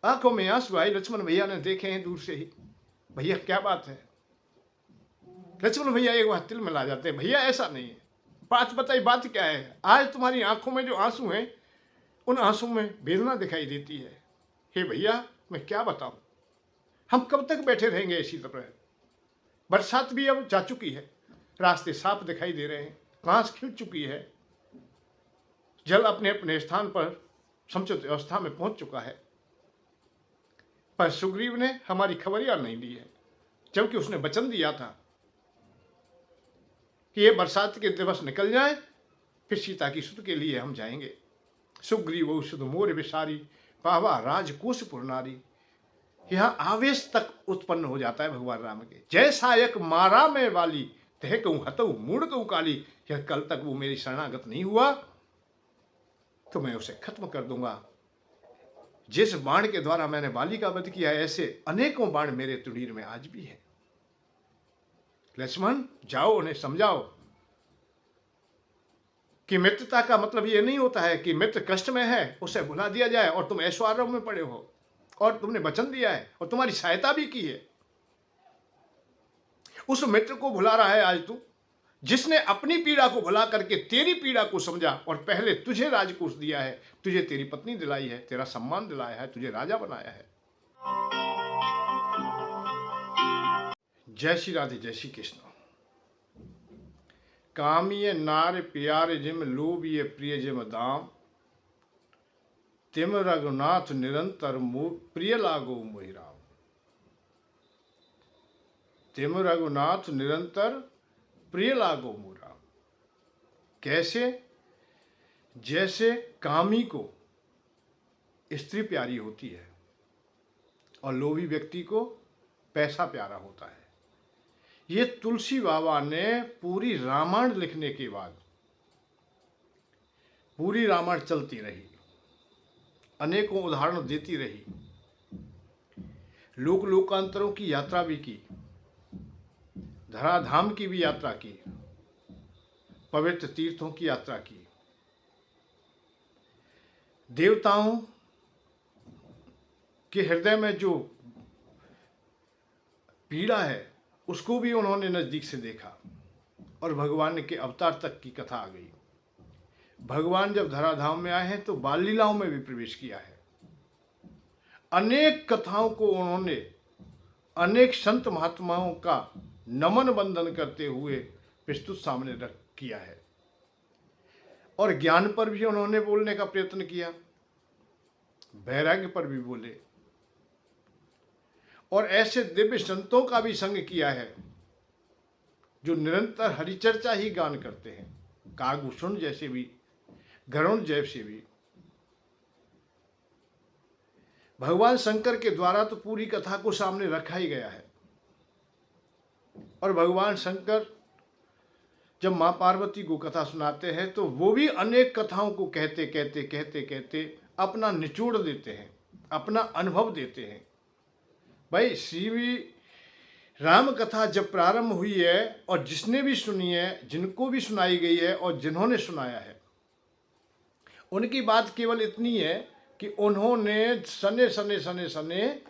आंखों में आंसू आए। लक्ष्मण भैया ने देखे हैं दूर से ही, भैया क्या बात है। लक्ष्मण भैया एक बार तिल मिला जाते हैं, भैया ऐसा नहीं है, बात बताई, बात क्या है। आज तुम्हारी आंखों में जो आंसू हैं, उन आंसू में वेदना दिखाई देती है। हे भैया, मैं क्या बताऊं, हम कब तक बैठे रहेंगे इसी तरह। बरसात भी अब जा चुकी है, रास्ते साफ दिखाई दे रहे हैं, घास खिल चुकी है, जल अपने अपने स्थान पर समुचित अवस्था में पहुंच चुका है। पर सुग्रीव ने हमारी खबरियां नहीं ली है, जबकि उसने वचन दिया था कि ये बरसात के दिवस निकल जाए, फिर सीता की सुध के लिए हम जाएंगे। सुग्रीव सुध मोर विसारी, पावा राजकोषपुर नारी। यहाँ आवेश तक उत्पन्न हो जाता है भगवान राम के। जैसा एक मारा में वाली, तह कहूं हतऊ मूड कहूं काली। यह कल तक वो मेरी शरणागत नहीं हुआ तो मैं उसे खत्म कर दूंगा। जिस बाण के द्वारा मैंने वाली का वध किया, ऐसे अनेकों बाण मेरे तुड़ीर में आज भी है। लक्ष्मण, जाओ उन्हें समझाओ कि मित्रता का मतलब ये नहीं होता है कि मित्र कष्ट में है उसे भुला दिया जाए, और तुम ऐश्वर्य में पड़े हो और तुमने वचन दिया है और तुम्हारी सहायता भी की है। उस मित्र को भुला रहा है आज तू, जिसने अपनी पीड़ा को भुला करके तेरी पीड़ा को समझा और पहले तुझे राजकोष दिया है, तुझे तेरी पत्नी दिलाई है, तेरा सम्मान दिलाया है, तुझे राजा बनाया है। जय श्री राधे, जय श्री कृष्ण। कामिय नार प्यारे जिम, लोभिय प्रिय जिम दाम। तिम रघुनाथ निरंतर प्रिय लागो मोहि राम। तिम रघुनाथ निरंतर प्रिय लागो मोहि राम। कैसे? जैसे कामी को स्त्री प्यारी होती है और लोभी व्यक्ति को पैसा प्यारा होता है। ये तुलसी बाबा ने पूरी रामायण लिखने के बाद, पूरी रामायण चलती रही, अनेकों उदाहरण देती रही, लोक लोकांतरों की यात्रा भी की, धराधाम की भी यात्रा की, पवित्र तीर्थों की यात्रा की, देवताओं के हृदय में जो पीड़ा है उसको भी उन्होंने नजदीक से देखा, और भगवान के अवतार तक की कथा आ गई। भगवान जब धराधाम में आए हैं तो बाल लीलाओं में भी प्रवेश किया है। अनेक कथाओं को उन्होंने अनेक संत महात्माओं का नमन बंदन करते हुए प्रस्तुत सामने रख किया है, और ज्ञान पर भी उन्होंने बोलने का प्रयत्न किया, वैराग्य पर भी बोले, और ऐसे दिव्य संतों का भी संग किया है जो निरंतर हरिचर्चा ही गान करते हैं। कागभूषण जैसे भी, गरुण जैसे भी। भगवान शंकर के द्वारा तो पूरी कथा को सामने रखा ही गया है, और भगवान शंकर जब मां पार्वती को कथा सुनाते हैं तो वो भी अनेक कथाओं को कहते कहते कहते कहते अपना निचोड़ देते हैं, अपना अनुभव देते हैं। भाई, श्री राम कथा जब प्रारंभ हुई है और जिसने भी सुनी है, जिनको भी सुनाई गई है और जिन्होंने सुनाया है, उनकी बात केवल इतनी है कि उन्होंने सने सने सने सने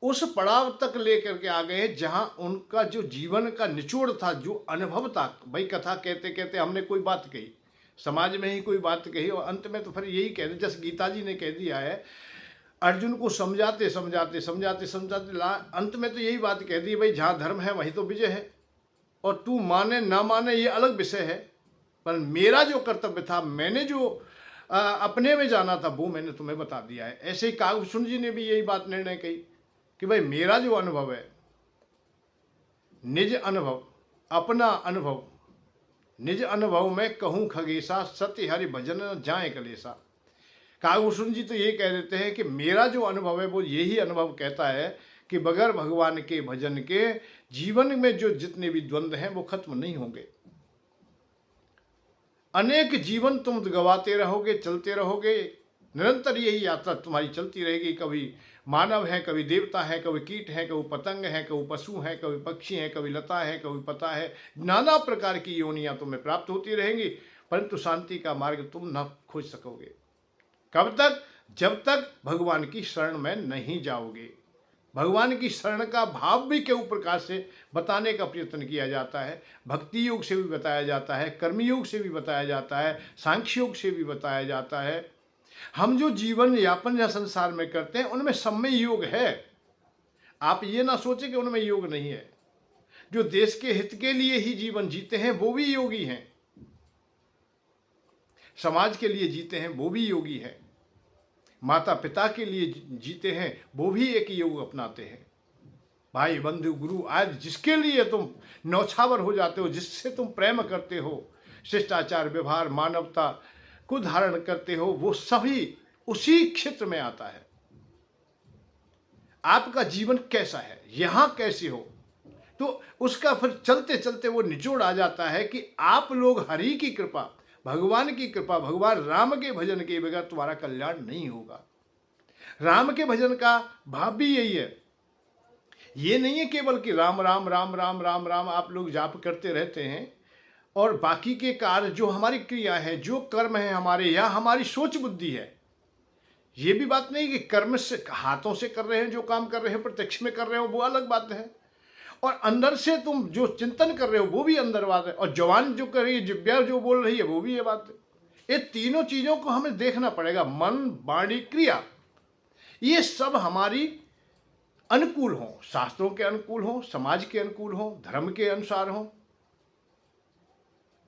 उस पड़ाव तक लेकर के आ गए जहां उनका जो जीवन का निचोड़ था, जो अनुभव था। भाई, कथा कहते कहते हमने कोई बात कही, समाज में ही कोई बात कही, और अंत में तो फिर यही कहते, जैसे गीता जी ने कह दिया है, अर्जुन को समझाते समझाते समझाते समझाते अंत में तो यही बात कह दी, भाई जहाँ धर्म है वहीं तो विजय है, और तू माने ना माने ये अलग विषय है, पर मेरा जो कर्तव्य था, मैंने जो अपने में जाना था, वो मैंने तुम्हें बता दिया है। ऐसे ही कागभूषण जी ने भी यही बात निर्णय कही कि भाई मेरा जो अनुभव है, निज अनुभव, अपना अनुभव, निज अनुभव में कहूँ खगेशा, सत्य हरि भजन जाए कलेसा। कागभूषण जी तो ये कह देते हैं कि मेरा जो अनुभव है वो यही अनुभव कहता है कि बगैर भगवान के भजन के जीवन में जो जितने भी द्वंद्व हैं वो खत्म नहीं होंगे। अनेक जीवन तुम गवाते रहोगे, चलते रहोगे, निरंतर यही यात्रा तुम्हारी चलती रहेगी। कभी मानव है, कभी देवता है, कभी कीट है, कभी पतंग है, कभी पशु है, कभी पक्षी है, कभी लता है, कभी पता है, नाना प्रकार की योनियां तुम्हें प्राप्त होती रहेंगी, परंतु शांति का मार्ग तुम न खोज सकोगे। कब तक? जब तक भगवान की शरण में नहीं जाओगे। भगवान की शरण का भाव भी केवल प्रकार से बताने का प्रयत्न किया जाता है। भक्ति योग से भी बताया जाता है, कर्मयोग से भी बताया जाता है, सांख्य योग से भी बताया जाता है। हम जो जीवन यापन या संसार में करते हैं उनमें सब में योग है। आप ये ना सोचें कि उनमें योग नहीं है। जो देश के हित के लिए ही जीवन जीते हैं वो भी योगी हैं, समाज के लिए जीते हैं वो भी योगी हैं, माता पिता के लिए जीते हैं वो भी एक योग अपनाते हैं। भाई बंधु गुरु आज जिसके लिए तुम न्यौछावर हो जाते हो, जिससे तुम प्रेम करते हो, शिष्टाचार व्यवहार मानवता को धारण करते हो, वो सभी उसी क्षेत्र में आता है। आपका जीवन कैसा है, यहां कैसे हो, तो उसका फिर चलते चलते वो निचोड़ आ जाता है कि आप लोग हरि की कृपा, भगवान की कृपा, भगवान राम के भजन के बगैर तुम्हारा कल्याण नहीं होगा। राम के भजन का भाव भी यही है। ये नहीं है केवल कि राम राम राम राम राम राम आप लोग जाप करते रहते हैं और बाकी के कार्य जो हमारी क्रिया है, जो कर्म है हमारे, या हमारी सोच बुद्धि है, ये भी बात नहीं कि कर्म से हाथों से कर रहे हैं, जो काम कर रहे हैं प्रत्यक्ष में कर रहे हो वो अलग बात है, और अंदर से तुम जो चिंतन कर रहे हो वो भी अंदर बात है, और जवान जो कर रही है, जिब्या जो बोल रही है वो भी ये बात है। ये तीनों चीजों को हमें देखना पड़ेगा, मन वाणी क्रिया, ये सब हमारी अनुकूल हो, शास्त्रों के अनुकूल हो, समाज के अनुकूल हो, धर्म के अनुसार हो,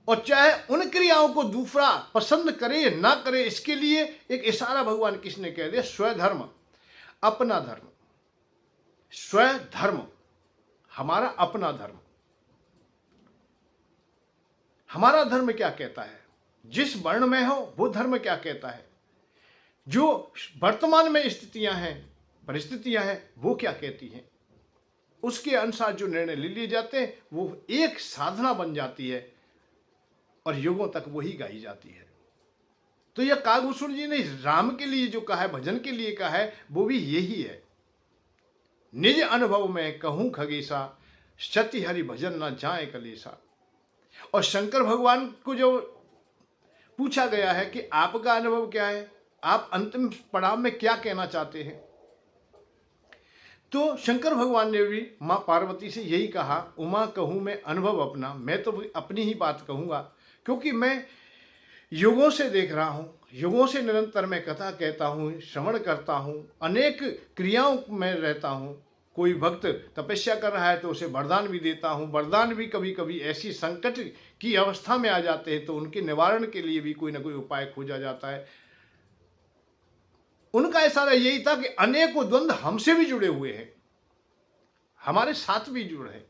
और चाहे उन क्रियाओं को दूसरा पसंद करे ना करे, इसके लिए एक इशारा भगवान किसने कह दिया, स्वधर्म, अपना धर्म, स्वधर्म, हमारा अपना धर्म। हमारा धर्म क्या कहता है, जिस वर्ण में हो वो धर्म क्या कहता है, जो वर्तमान में स्थितियां हैं, परिस्थितियां हैं, वो क्या कहती हैं, उसके अनुसार जो निर्णय ले लिए जाते हैं वो एक साधना बन जाती है और युगों तक वही गाई जाती है। तो यह कागभूषण जी ने राम के लिए जो कहा है, भजन के लिए कहा है, वो भी यही है। निज अनुभव में कहूं खगेशा, सति हरि भजन न जाए कलेसा। और शंकर भगवान को जो पूछा गया है कि आपका अनुभव क्या है, आप अंतिम पड़ाव में क्या कहना चाहते हैं, तो शंकर भगवान ने भी मां पार्वती से यही कहा, उमा कहूं मैं अनुभव अपना, मैं तो अपनी ही बात कहूंगा, क्योंकि मैं युगों से देख रहा हूं, युगों से निरंतर मैं कथा कहता हूं, श्रवण करता हूं, अनेक क्रियाओं में रहता हूं। कोई भक्त तपस्या कर रहा है तो उसे वरदान भी देता हूं, वरदान भी कभी कभी ऐसी संकट की अवस्था में आ जाते हैं तो उनके निवारण के लिए भी कोई ना कोई उपाय खोजा जाता है। उनका इशारा यही था कि अनेकों द्वंद्व हमसे भी जुड़े हुए हैं, हमारे साथ भी जुड़े हैं।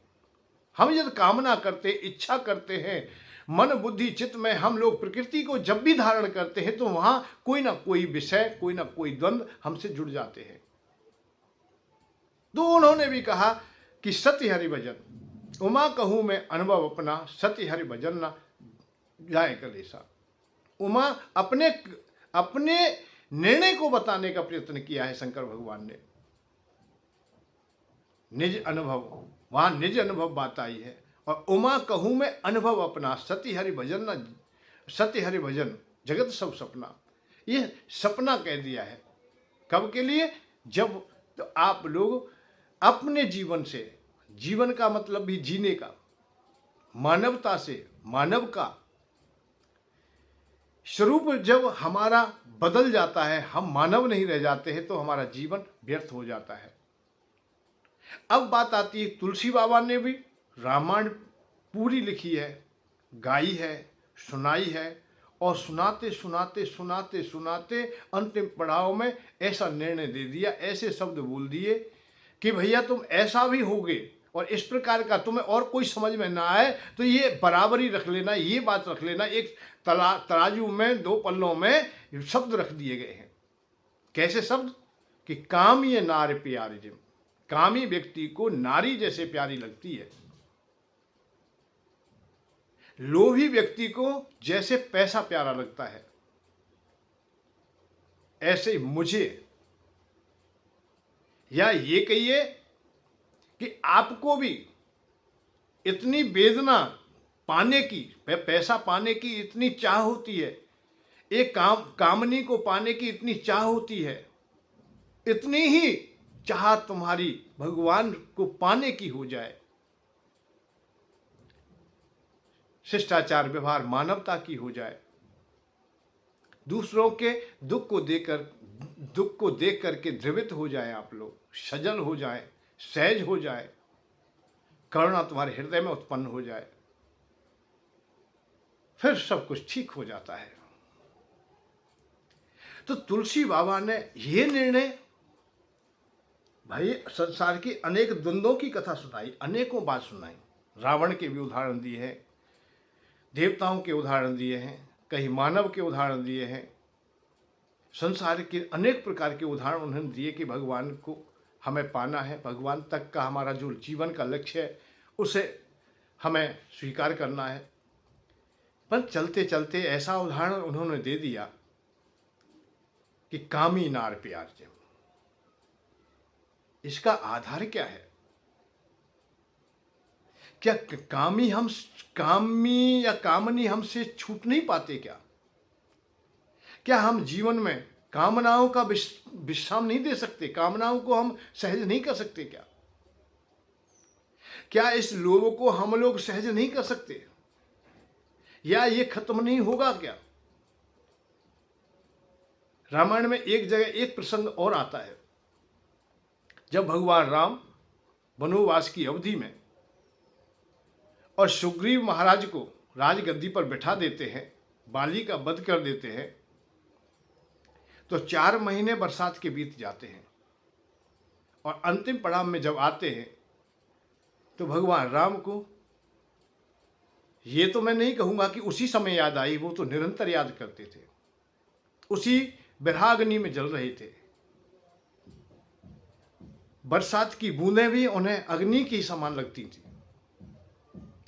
हम यदि कामना करते, इच्छा करते हैं, मन बुद्धि चित्त में हम लोग प्रकृति को जब भी धारण करते हैं तो वहां कोई ना कोई विषय, कोई ना कोई द्वंद्व हमसे जुड़ जाते हैं। तो उन्होंने भी कहा कि सत्य हरि भजन, उमा कहूं मैं अनुभव अपना, सत्य हरि भजन न जाए कलेसा। उमा अपने अपने निर्णय को बताने का प्रयत्न किया है शंकर भगवान ने, निज अनुभव, वहां निज अनुभव बात आई है। और उमा कहूं मैं अनुभव अपना, सत्य हरि भजन न, सत्य हरि भजन जगत सब सपना, ये सपना कह दिया है। कब के लिए, जब तो आप लोग अपने जीवन से, जीवन का मतलब भी जीने का, मानवता से, मानव का स्वरूप जब हमारा बदल जाता है, हम मानव नहीं रह जाते हैं, तो हमारा जीवन व्यर्थ हो जाता है। अब बात आती है, तुलसी बाबा ने भी रामायण पूरी लिखी है, गाई है, सुनाई है, और सुनाते सुनाते सुनाते सुनाते अंतिम पड़ाव में ऐसा निर्णय दे दिया, ऐसे शब्द बोल दिए कि भैया तुम ऐसा भी होगे और इस प्रकार का तुम्हें और कोई समझ में ना आए तो ये बराबरी रख लेना, ये बात रख लेना, एक तराजू में, दो पल्लों में शब्द रख दिए गए हैं। कैसे शब्द, कि कामी नार प्यारी जिम, कामी व्यक्ति को नारी जैसे प्यारी लगती है, लोभी व्यक्ति को जैसे पैसा प्यारा लगता है, ऐसे मुझे, या ये कहिए कि आपको भी इतनी वेदना पाने की, पैसा पाने की इतनी चाह होती है, एक कामनी को पाने की इतनी चाह होती है, इतनी ही चाह तुम्हारी भगवान को पाने की हो जाए, शिष्टाचार व्यवहार मानवता की हो जाए, दूसरों के दुख को देख करके द्रवित हो जाए, आप लोग सजल हो जाए, सहज हो जाए, करुणा तुम्हारे हृदय में उत्पन्न हो जाए, फिर सब कुछ ठीक हो जाता है। तो तुलसी बाबा ने यह निर्णय, भाई संसार की अनेक द्वंद्वों की कथा सुनाई, अनेकों बात सुनाई, रावण के भी उदाहरण दिए हैं, देवताओं के उदाहरण दिए हैं, कहीं मानव के उदाहरण दिए हैं, संसार के अनेक प्रकार के उदाहरण उन्होंने दिए कि भगवान को हमें पाना है, भगवान तक का हमारा जो जीवन का लक्ष्य है उसे हमें स्वीकार करना है। पर चलते चलते ऐसा उदाहरण उन्होंने दे दिया कि कामी नार प्यार जब, इसका आधार क्या है? क्या कामी या कामनी हमसे छूट नहीं पाते क्या? क्या हम जीवन में कामनाओं का विश्राम नहीं दे सकते? कामनाओं को हम सहज नहीं कर सकते क्या? क्या इस लोभ को हम लोग सहज नहीं कर सकते? या ये खत्म नहीं होगा क्या? रामायण में एक जगह एक प्रसंग और आता है, जब भगवान राम वनवास की अवधि में और सुग्रीव महाराज को राजगद्दी पर बैठा देते हैं, बाली का वध कर देते हैं, तो 4 महीने बरसात के बीत जाते हैं और अंतिम पड़ाव में जब आते हैं तो भगवान राम को ये तो मैं नहीं कहूँगा कि उसी समय याद आई, वो तो निरंतर याद करते थे, उसी विरहाग्नि में जल रहे थे। बरसात की बूंदें भी उन्हें अग्नि की समान लगती थी।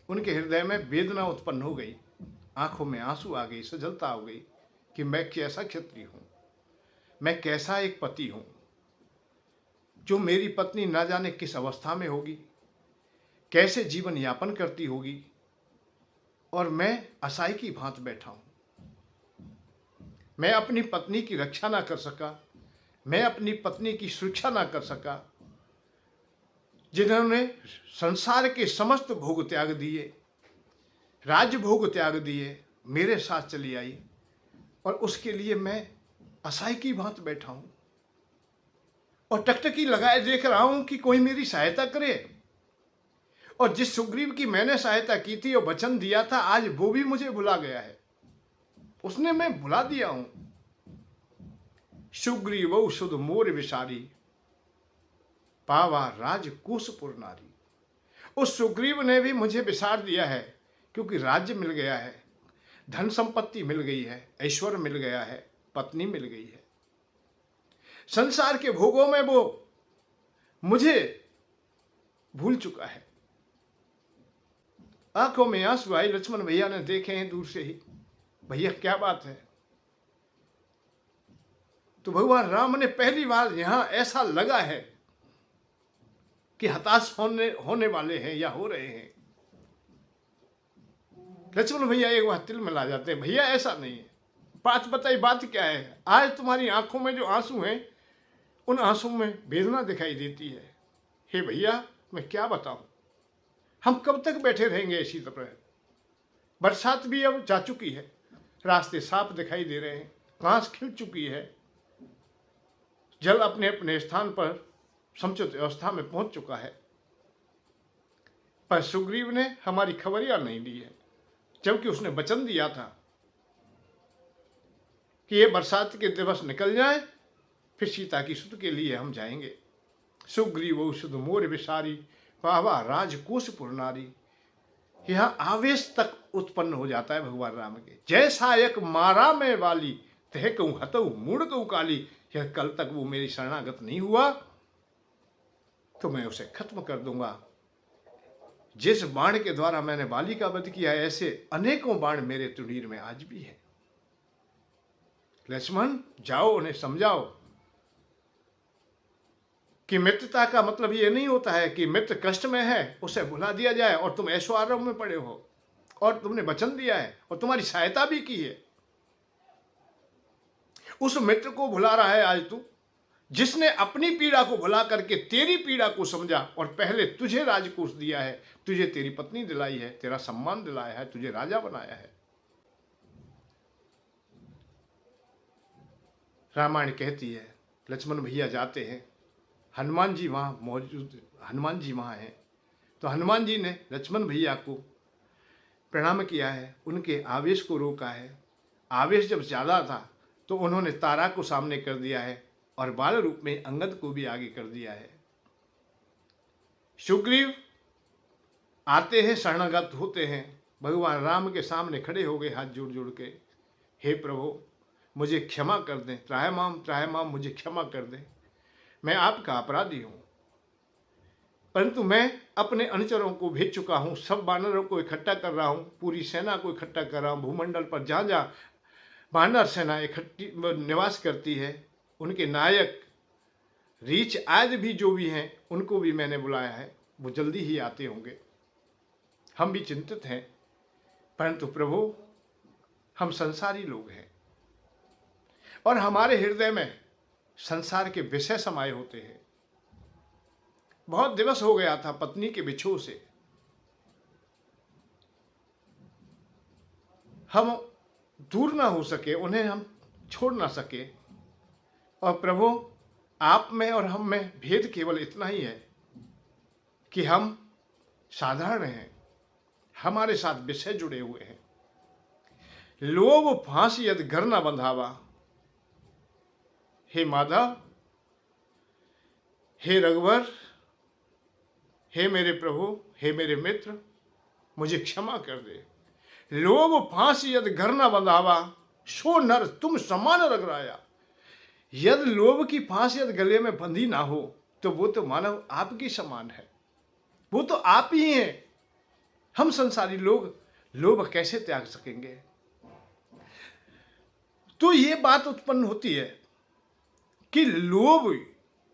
उनके हृदय में वेदना उत्पन्न हो गई, आंखों में आंसू आ गई, सजलता हो गई कि मैं कैसा क्षत्रिय हूँ, मैं कैसा एक पति हूँ, जो मेरी पत्नी ना जाने किस अवस्था में होगी, कैसे जीवन यापन करती होगी, और मैं असहाय की भांत बैठा हूँ। मैं अपनी पत्नी की रक्षा ना कर सका, मैं अपनी पत्नी की सुरक्षा ना कर सका, जिन्होंने संसार के समस्त भोग त्याग दिए, राज्य भोग त्याग दिए, मेरे साथ चली आई, और उसके लिए मैं असहाय की भांत बैठा हूं और टकटकी लगाए देख रहा हूं कि कोई मेरी सहायता करे। और जिस सुग्रीव की मैंने सहायता की थी और वचन दिया था, आज वो भी मुझे भुला गया है, उसने मैं भुला दिया हूं। सुग्रीव सुध मोर विसारी, पावा राजकोषपुर नारी। उस सुग्रीव ने भी मुझे विसार दिया है, क्योंकि राज्य मिल गया है, धन संपत्ति मिल गई है, ऐश्वर्य मिल गया है, पत्नी मिल गई है, संसार के भोगों में वो मुझे भूल चुका है। आंखों में आंसू आए। लक्ष्मण भैया ने देखे हैं दूर से ही, भैया क्या बात है? तो भगवान राम ने पहली बार यहां ऐसा लगा है कि हताश होने वाले हैं या हो रहे हैं। लक्ष्मण भैया एक बार तिल मिला जाते हैं, भैया ऐसा नहीं है, बात बताइए, बात क्या है? आज तुम्हारी आंखों में जो आंसू हैं, उन आंसू में वेदना दिखाई देती है। हे भैया, मैं क्या बताऊं, हम कब तक बैठे रहेंगे इसी तरह? बरसात भी अब जा चुकी है, रास्ते साफ दिखाई दे रहे हैं, घास खिल चुकी है, जल अपने अपने स्थान पर समुचित अवस्था में पहुंच चुका है, पर सुग्रीव ने हमारी खबरियां नहीं ली है, जबकि उसने वचन दिया था कि ये बरसात के दिवस निकल जाए, फिर सीता की सुध के लिए हम जाएंगे। सुग्रीव सुध मोर विसारी, पावा राजकोषपुर नारी। यह आवेश तक उत्पन्न हो जाता है भगवान राम के। जैसा एक मारा में वाली, तह कहूं हतऊ मूड कहूं काली। यह कल तक वो मेरी शरणागत नहीं हुआ तो मैं उसे खत्म कर दूंगा। जिस बाण के द्वारा मैंने बाली का वध किया, ऐसे अनेकों बाण मेरे तुड़ीर में आज भी है। लक्ष्मण, जाओ, उन्हें समझाओ कि मित्रता का मतलब ये नहीं होता है कि मित्र कष्ट में है उसे भुला दिया जाए और तुम ऐश्वर्य में पड़े हो और तुमने वचन दिया है और तुम्हारी सहायता भी की है। उस मित्र को भुला रहा है आज तू, जिसने अपनी पीड़ा को भुला करके तेरी पीड़ा को समझा और पहले तुझे राजकोष दिया है, तुझे तेरी पत्नी दिलाई है, तेरा सम्मान दिलाया है, तुझे राजा बनाया है। रामायण कहती है लक्ष्मण भैया जाते हैं, हनुमान जी वहाँ मौजूद, हनुमान जी वहाँ हैं, तो हनुमान जी ने लक्ष्मण भैया को प्रणाम किया है, उनके आवेश को रोका है। आवेश जब ज़्यादा था तो उन्होंने तारा को सामने कर दिया है और बाल रूप में अंगद को भी आगे कर दिया है। सुग्रीव आते हैं, शरणागत होते हैं, भगवान राम के सामने खड़े हो गए हाथ जोड़ जोड़ के, हे प्रभु मुझे क्षमा कर दें, त्राहिमाम मुझे क्षमा कर दें, मैं आपका अपराधी हूँ, परंतु मैं अपने अनुचरों को भेज चुका हूँ, सब वानरों को इकट्ठा कर रहा हूँ, पूरी सेना को इकट्ठा कर रहा हूँ, भूमंडल पर जहाँ जहाँ वानर सेना इकट्ठी निवास करती है, उनके नायक रीछ आदि भी जो भी हैं उनको भी मैंने बुलाया है, वो जल्दी ही आते होंगे। हम भी चिंतित हैं, परंतु प्रभु हम संसारी लोग हैं और हमारे हृदय में संसार के विषय समाये होते हैं। बहुत दिवस हो गया था पत्नी के बिछोह से, हम दूर ना हो सके, उन्हें हम छोड़ ना सके, और प्रभु आप में और हम में भेद केवल इतना ही है कि हम साधारण हैं, हमारे साथ विषय जुड़े हुए हैं। लोभ फांसी यदि घर न बंधावा, हे माधव, हे रघुवर, हे मेरे प्रभु, हे मेरे मित्र, मुझे क्षमा कर दे। लोभ फांसी यदि घर न बंधावा, सो नर तुम समान रगराया। यदि लोभ की फांसी यदि गले में बंधी ना हो तो वो तो मानव आपकी समान है, वो तो आप ही हैं। हम संसारी लोग लोभ कैसे त्याग सकेंगे? तो ये बात उत्पन्न होती है कि लोभ,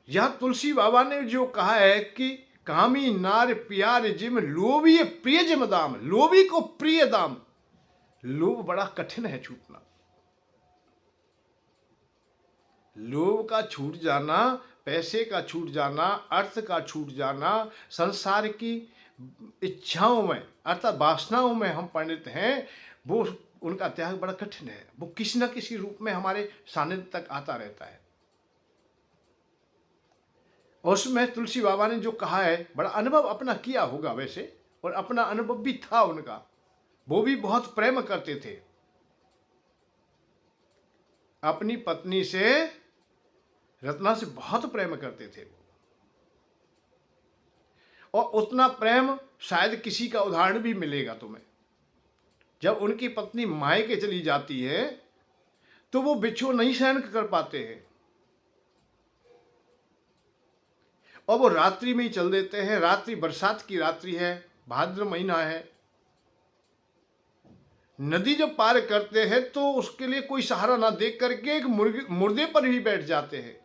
यह तुलसी बाबा ने जो कहा है कि कामी नार प्यार जिम लोभी प्रिय जिम दाम, लोभी को प्रिय दाम। लोभ बड़ा कठिन है छूटना। लोभ का छूट जाना, पैसे का छूट जाना, अर्थ का छूट जाना, संसार की इच्छाओं में अर्थात वासनाओं में हम पंडित हैं, वो उनका त्याग बड़ा कठिन है। वो किसी न किसी रूप में हमारे सानिध्य तक आता रहता है। उसमें तुलसी बाबा ने जो कहा है, बड़ा अनुभव अपना किया होगा वैसे, और अपना अनुभव भी था उनका। वो भी बहुत प्रेम करते थे अपनी पत्नी से, रत्ना से बहुत प्रेम करते थे, और उतना प्रेम शायद किसी का उदाहरण भी मिलेगा तुम्हें। जब उनकी पत्नी मायके चली जाती है तो वो बिछो नहीं सहन कर पाते हैं और वो रात्रि में ही चल देते हैं। रात्रि बरसात की रात्रि है, भाद्र महीना है। नदी जब पार करते हैं तो उसके लिए कोई सहारा ना देख करके एक मुर्दे पर ही बैठ जाते हैं,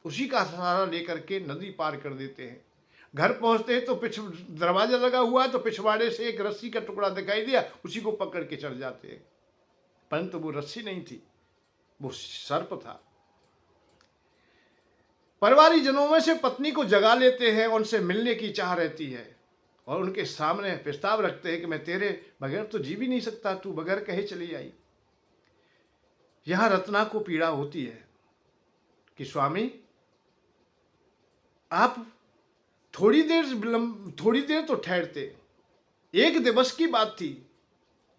उसी का सहारा लेकर के नदी पार कर देते हैं। घर पहुंचते हैं तो दरवाजा लगा हुआ है तो पिछवाड़े से एक रस्सी का टुकड़ा दिखाई दिया, उसी को पकड़ के चढ़ जाते हैं। परंतु वो रस्सी नहीं थी, वो सर्प था। परिवारी जनों में से पत्नी को जगा लेते हैं, उनसे मिलने की चाह रहती है और उनके सामने प्रस्ताव रखते हैं कि मैं तेरे बगैर तो जी भी नहीं सकता, तू बगैर कहे चली आई। यहां रत्ना को पीड़ा होती है कि स्वामी आप थोड़ी देर तो ठहरते। एक दिवस की बात थी,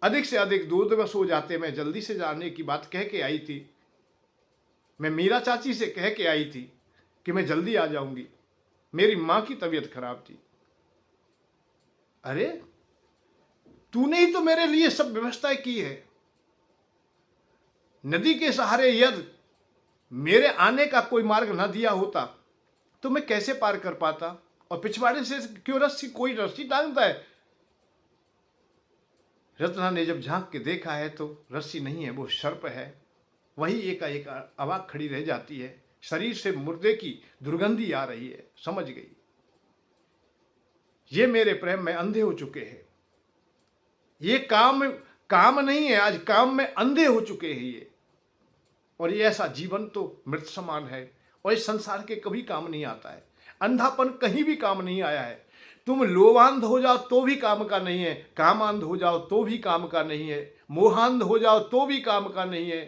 अधिक से अधिक 2 दिवस हो जाते। मैं जल्दी से जाने की बात कह के आई थी, मैं मीरा चाची से कह के आई थी कि मैं जल्दी आ जाऊंगी, मेरी मां की तबीयत खराब थी। अरे तूने ही तो मेरे लिए सब व्यवस्था की है। नदी के सहारे यदि मेरे आने का कोई मार्ग न दिया होता तो मैं कैसे पार कर पाता? और पिछवाड़े से क्यों कोई रस्सी टांगता है? रत्ना ने जब झांक के देखा है तो रस्सी नहीं है, वो सर्प है। वही एक अवाक खड़ी रह जाती है, शरीर से मुर्दे की दुर्गंधी आ रही है। समझ गई, ये मेरे प्रेम में अंधे हो चुके हैं। ये काम नहीं है, आज काम में अंधे हो चुके हैं। ये और ये ऐसा जीवन तो मृत समान है और इस संसार के कभी काम नहीं आता है। अंधापन कहीं भी काम नहीं आया है। तुम लोभांध हो जाओ तो भी काम का नहीं है, कामांध हो जाओ तो भी काम का नहीं है, मोहांध हो जाओ तो भी काम का नहीं है,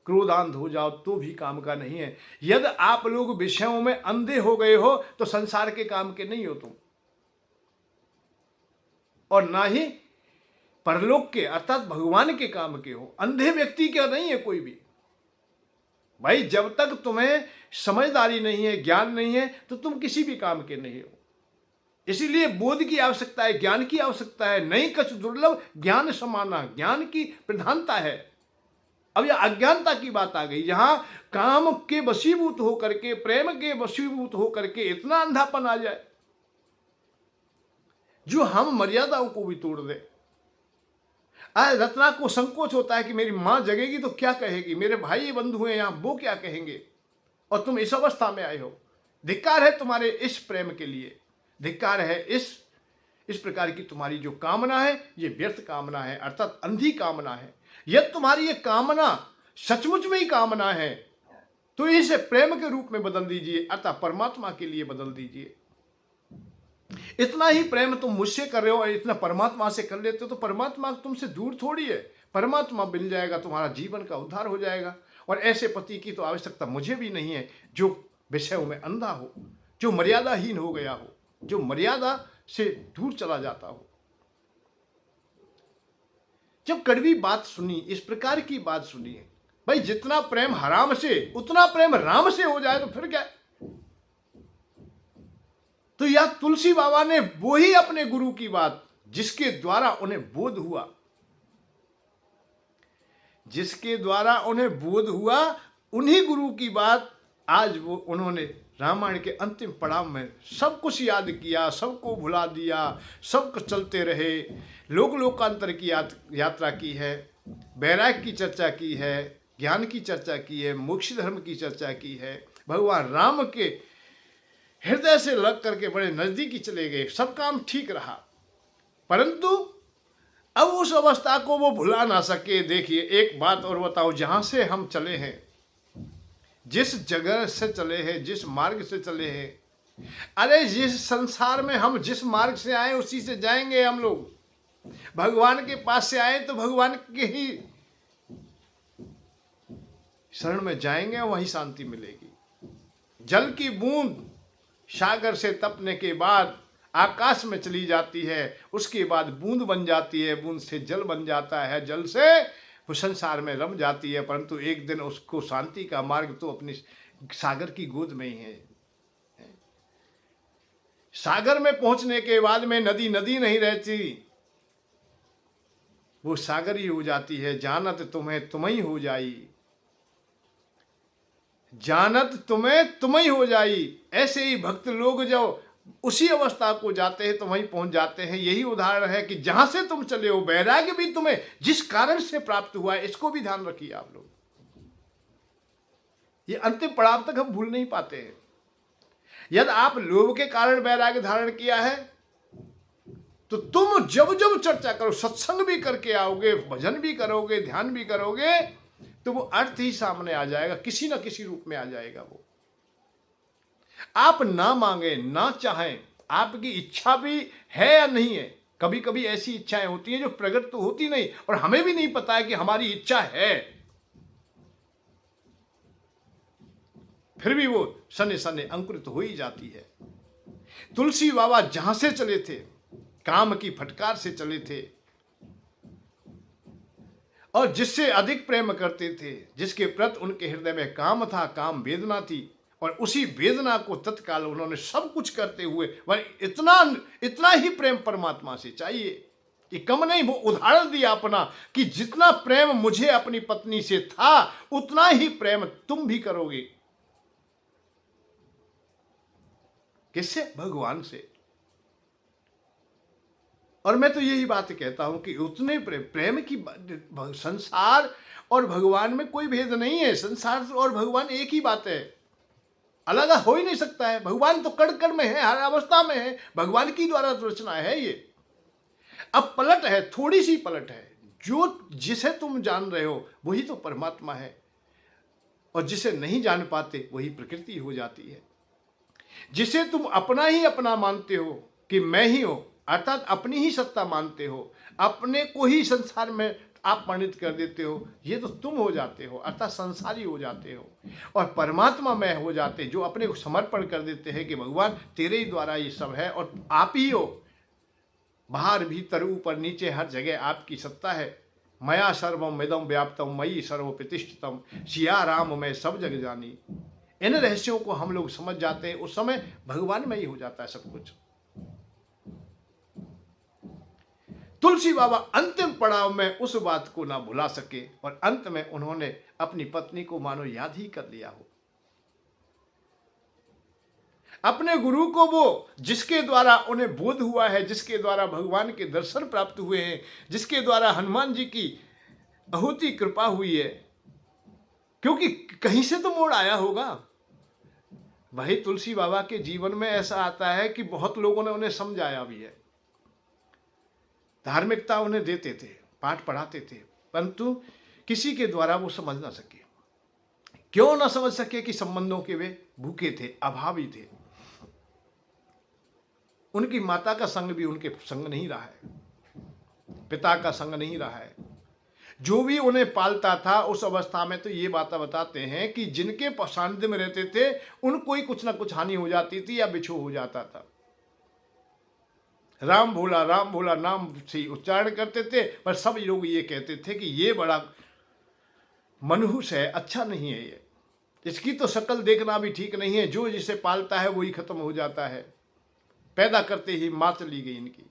क्रोधांध हो जाओ तो भी काम का नहीं है। यदि आप लोग विषयों में अंधे हो गए हो तो संसार के काम के नहीं हो तुम, और ना ही परलोक के अर्थात भगवान के काम के हो। अंधे व्यक्ति का नहीं है कोई भी। भाई जब तक तुम्हें समझदारी नहीं है, ज्ञान नहीं है, तो तुम किसी भी काम के नहीं हो। इसीलिए बोध की आवश्यकता है, ज्ञान की आवश्यकता है। नहीं कछ दुर्लभ ज्ञान समाना, ज्ञान की प्रधानता है। अब यह अज्ञानता की बात आ गई, यहां काम के वशीभूत होकर के, प्रेम के वशीभूत होकर के इतना अंधापन आ जाए जो हम मर्यादाओं को भी तोड़ दे। आज रत्ना को संकोच होता है कि मेरी मां जगेगी तो क्या कहेगी, मेरे भाई बंधु हैं यहां वो क्या कहेंगे, और तुम इस अवस्था में आए हो। धिक्कार है तुम्हारे इस प्रेम के लिए, धिक्कार है इस प्रकार की तुम्हारी जो कामना है, ये व्यर्थ कामना है, अर्थात अंधी कामना है। यदि तुम्हारी ये कामना सचमुच में ही कामना है तो इसे प्रेम के रूप में बदल दीजिए, अतः परमात्मा के लिए बदल दीजिए। इतना ही प्रेम तुम मुझसे कर रहे हो और इतना परमात्मा से कर लेते हो तो परमात्मा तुमसे दूर थोड़ी है। परमात्मा मिल जाएगा, तुम्हारा जीवन का उद्धार हो जाएगा। और ऐसे पति की तो आवश्यकता मुझे भी नहीं है जो विषयों में अंधा हो, जो मर्यादाहीन हो गया हो, जो मर्यादा से दूर चला जाता हो। जब कड़वी बात सुनी, इस प्रकार की बात सुनी है, भाई जितना प्रेम हराम से उतना प्रेम राम से हो जाए तो फिर क्या। तो यह तुलसी बाबा ने वो ही अपने गुरु की बात, जिसके द्वारा उन्हें बोध हुआ, जिसके द्वारा उन्हें बोध हुआ, उन्हीं गुरु की बात आज वो उन्होंने रामायण के अंतिम पड़ाव में सब कुछ याद किया, सबको भुला दिया, सब कुछ चलते रहे, लोक लोकांतर की यात्रा की है, वैराग्य की चर्चा की है, ज्ञान की चर्चा की है, मोक्ष धर्म की चर्चा की है। भगवान राम के हृदय से लग करके बड़े नजदीकी चले गए, सब काम ठीक रहा, परंतु अब उस अवस्था को वो भुला ना सके। देखिए एक बात और बताओ, जहां से हम चले हैं, जिस जगह से चले हैं, जिस मार्ग से चले हैं, अरे जिस संसार में हम जिस मार्ग से आए उसी से जाएंगे हम लोग। भगवान के पास से आए तो भगवान के ही शरण में जाएंगे, वहीं शांति मिलेगी। जल की बूंद सागर से तपने के बाद आकाश में चली जाती है, उसके बाद बूंद बन जाती है, बूंद से जल बन जाता है, जल से वो संसार में रम जाती है, परंतु एक दिन उसको शांति का मार्ग तो अपनी सागर की गोद में ही है। सागर में पहुंचने के बाद में नदी नदी नहीं रहती, वो सागर ही हो जाती है। जानत तुम्हें तुम ही हो जाई, जानत तुम्हें तुम ही हो जाई। ऐसे ही भक्त लोग जो उसी अवस्था को जाते हैं तो वहीं पहुंच जाते हैं। यही उदाहरण है कि जहां से तुम चले हो, वैराग्य भी तुम्हें जिस कारण से प्राप्त हुआ है, इसको भी ध्यान रखिए आप लोग। ये अंतिम पड़ाव तक हम भूल नहीं पाते हैं। यदि आप लोभ के कारण वैराग्य धारण किया है तो तुम जब जब चर्चा करो, सत्संग भी करके आओगे, भजन भी करोगे, ध्यान भी करोगे, तो वो अर्थ ही सामने आ जाएगा, किसी ना किसी रूप में आ जाएगा। वो आप ना मांगे ना चाहें, आपकी इच्छा भी है या नहीं है। कभी कभी ऐसी इच्छाएं होती हैं जो प्रकट तो होती नहीं और हमें भी नहीं पता है कि हमारी इच्छा है, फिर भी वो सने सने अंकुरित हो ही जाती है। तुलसी बाबा जहां से चले थे, काम की फटकार से चले थे, और जिससे अधिक प्रेम करते थे, जिसके प्रति उनके हृदय में काम था, काम वेदना थी, और उसी वेदना को तत्काल उन्होंने सब कुछ करते हुए इतना ही प्रेम परमात्मा से चाहिए कि कम नहीं। वो उदाहरण दिया अपना कि जितना प्रेम मुझे अपनी पत्नी से था उतना ही प्रेम तुम भी करोगे। किससे? भगवान से। और मैं तो यही बात कहता हूं कि उतने प्रेम की संसार और भगवान में कोई भेद नहीं है। संसार और भगवान एक ही बात है, अलग हो ही नहीं सकता है। भगवान तो कण कण में है, हर अवस्था में है, भगवान की द्वारा रचना है ये। अब पलट है, थोड़ी सी पलट है, जो जिसे तुम जान रहे हो वही तो परमात्मा है। और जिसे नहीं जान पाते वही प्रकृति हो जाती है। जिसे तुम अपना ही अपना मानते हो कि मैं ही हूं, अर्थात अपनी ही सत्ता मानते हो, अपने को ही संसार में आप परिणित कर देते हो, ये तो तुम हो जाते हो, अर्थात संसारी हो जाते हो। और परमात्मा में हो जाते, जो अपने को समर्पण कर देते हैं कि भगवान तेरे ही द्वारा ये सब है और आप ही हो, बाहर भीतर ऊपर नीचे हर जगह आपकी सत्ता है। मया सर्वम इदम व्याप्तम मयि सर्व प्रतिष्ठितम, सिया राम मैं सब जग जानी। इन रहस्यों को हम लोग समझ जाते हैं, उस समय भगवान में ही हो जाता है सब कुछ। तुलसी बाबा अंतिम पड़ाव में उस बात को ना भुला सके और अंत में उन्होंने अपनी पत्नी को मानो याद ही कर लिया हो। अपने गुरु को, वो जिसके द्वारा उन्हें बोध हुआ है, जिसके द्वारा भगवान के दर्शन प्राप्त हुए हैं, जिसके द्वारा हनुमान जी की अहोती कृपा हुई है, क्योंकि कहीं से तो मोड़ आया होगा। वही तुलसी बाबा के जीवन में ऐसा आता है कि बहुत लोगों ने उन्हें समझाया भी है, धार्मिकता उन्हें देते थे, पाठ पढ़ाते थे, परंतु किसी के द्वारा वो समझ ना सके। क्यों ना समझ सके? कि संबंधों के वे भूखे थे, अभावी थे। उनकी माता का संग भी उनके संग नहीं रहा है, पिता का संग नहीं रहा है। जो भी उन्हें पालता था उस अवस्था में तो ये बात बताते हैं कि जिनके सानिध्य में रहते थे उनको ही कुछ ना कुछ हानि हो जाती थी या बिछो हो जाता था। राम भोला नाम से उच्चारण करते थे, पर सब लोग ये कहते थे कि ये बड़ा मनहूस है, अच्छा नहीं है, ये इसकी तो शक्ल देखना भी ठीक नहीं है, जो जिसे पालता है वही खत्म हो जाता है। पैदा करते ही मां चली गई इनकी।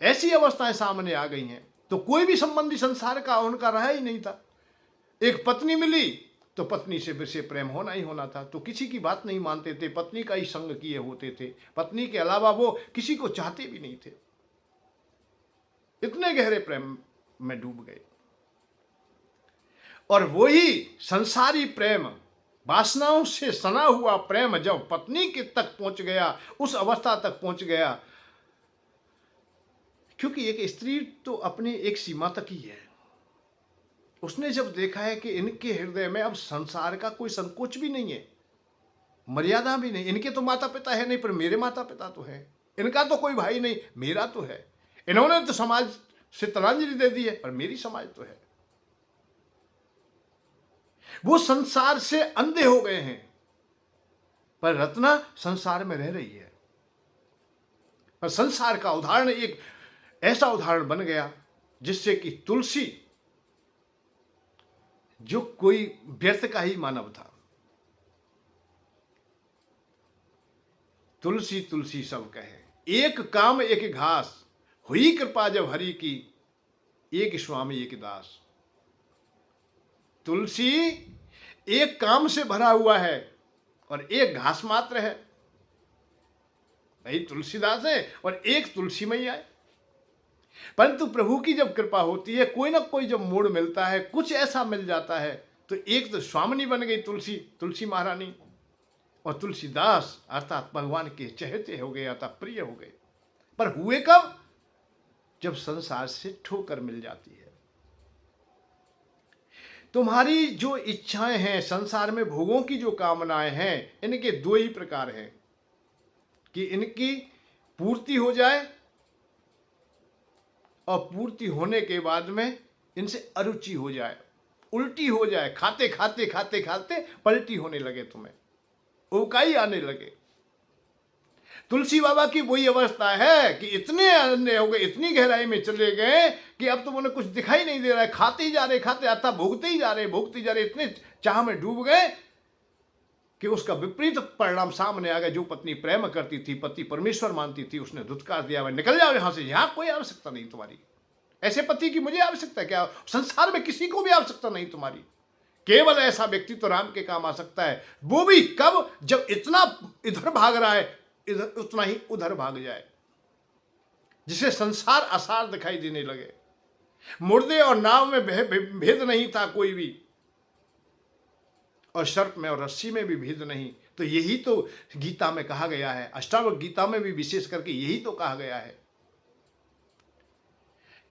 ऐसी अवस्थाएं सामने आ गई हैं, तो कोई भी संबंधी संसार का उनका रहा ही नहीं था। एक पत्नी मिली तो पत्नी से प्रेम होना ही होना था, तो किसी की बात नहीं मानते थे, पत्नी का ही संग किए होते थे, पत्नी के अलावा वो किसी को चाहते भी नहीं थे। इतने गहरे प्रेम में डूब गए। और वही संसारी प्रेम, वासनाओं से सना हुआ प्रेम जब पत्नी के तक पहुंच गया, उस अवस्था तक पहुंच गया, क्योंकि एक स्त्री तो अपनी एक सीमा तक ही है। उसने जब देखा है कि इनके हृदय में अब संसार का कोई संकोच भी नहीं है, मर्यादा भी नहीं, इनके तो माता पिता है नहीं पर मेरे माता पिता तो है, इनका तो कोई भाई नहीं मेरा तो है, इन्होंने तो समाज से तिलांजलि दे दी है पर मेरी समाज तो है। वो संसार से अंधे हो गए हैं, पर रत्ना संसार में रह रही है। पर संसार का उदाहरण एक ऐसा उदाहरण बन गया जिससे कि तुलसी, जो कोई व्यर्थ का ही मानव था, तुलसी तुलसी सब कहे, एक काम एक घास, हुई कृपा जब हरि की, एक स्वामी एक दास। तुलसी एक काम से भरा हुआ है और एक घास मात्र है, वही तुलसीदास है और एक तुलसी मैया है। परंतु प्रभु की जब कृपा होती है, कोई ना कोई जब मोड़ मिलता है, कुछ ऐसा मिल जाता है, तो एक तो स्वामिनी बन गई तुलसी, तुलसी महारानी, और तुलसीदास अर्थात भगवान के चहेते हो गए, अर्थात प्रिय हो गए। पर हुए कब? जब संसार से ठोकर मिल जाती है। तुम्हारी जो इच्छाएं हैं, संसार में भोगों की जो कामनाएं हैं, इनके दो ही प्रकार हैं, कि इनकी पूर्ति हो जाए और पूर्ति होने के बाद में इनसे अरुचि हो जाए, उल्टी हो जाए, खाते खाते खाते खाते पलटी होने लगे, तुम्हें उबकाई आने लगे। तुलसी बाबा की वही अवस्था है कि इतने अन्य हो गए, इतनी गहराई में चले गए कि अब तो उन्हें कुछ दिखाई नहीं दे रहा है, खाते ही जा रहे, खाते अर्थात भोगते ही जा रहे, इतने चाह में डूब गए कि उसका विपरीत परिणाम सामने आ गया। जो पत्नी प्रेम करती थी, पति परमेश्वर मानती थी, उसने धुतकार दिया, मैं निकल जाओ यहां से, यहां कोई आवश्यकता नहीं तुम्हारी, ऐसे पति की मुझे आवश्यकता है क्या? संसार में किसी को भी आवश्यकता नहीं तुम्हारी, केवल ऐसा व्यक्ति तो राम के काम आ सकता है, वो भी कब? जब इतना इधर भाग रहा है, इधर उतना ही उधर भाग जाए, जिसे संसार आसार दिखाई देने लगे। मुर्दे और नाव में भेद नहीं था कोई भी, और सर्प में और रस्सी में भी भेद नहीं। तो यही तो गीता में कहा गया है, अष्टावक्र गीता में भी विशेष करके यही तो कहा गया है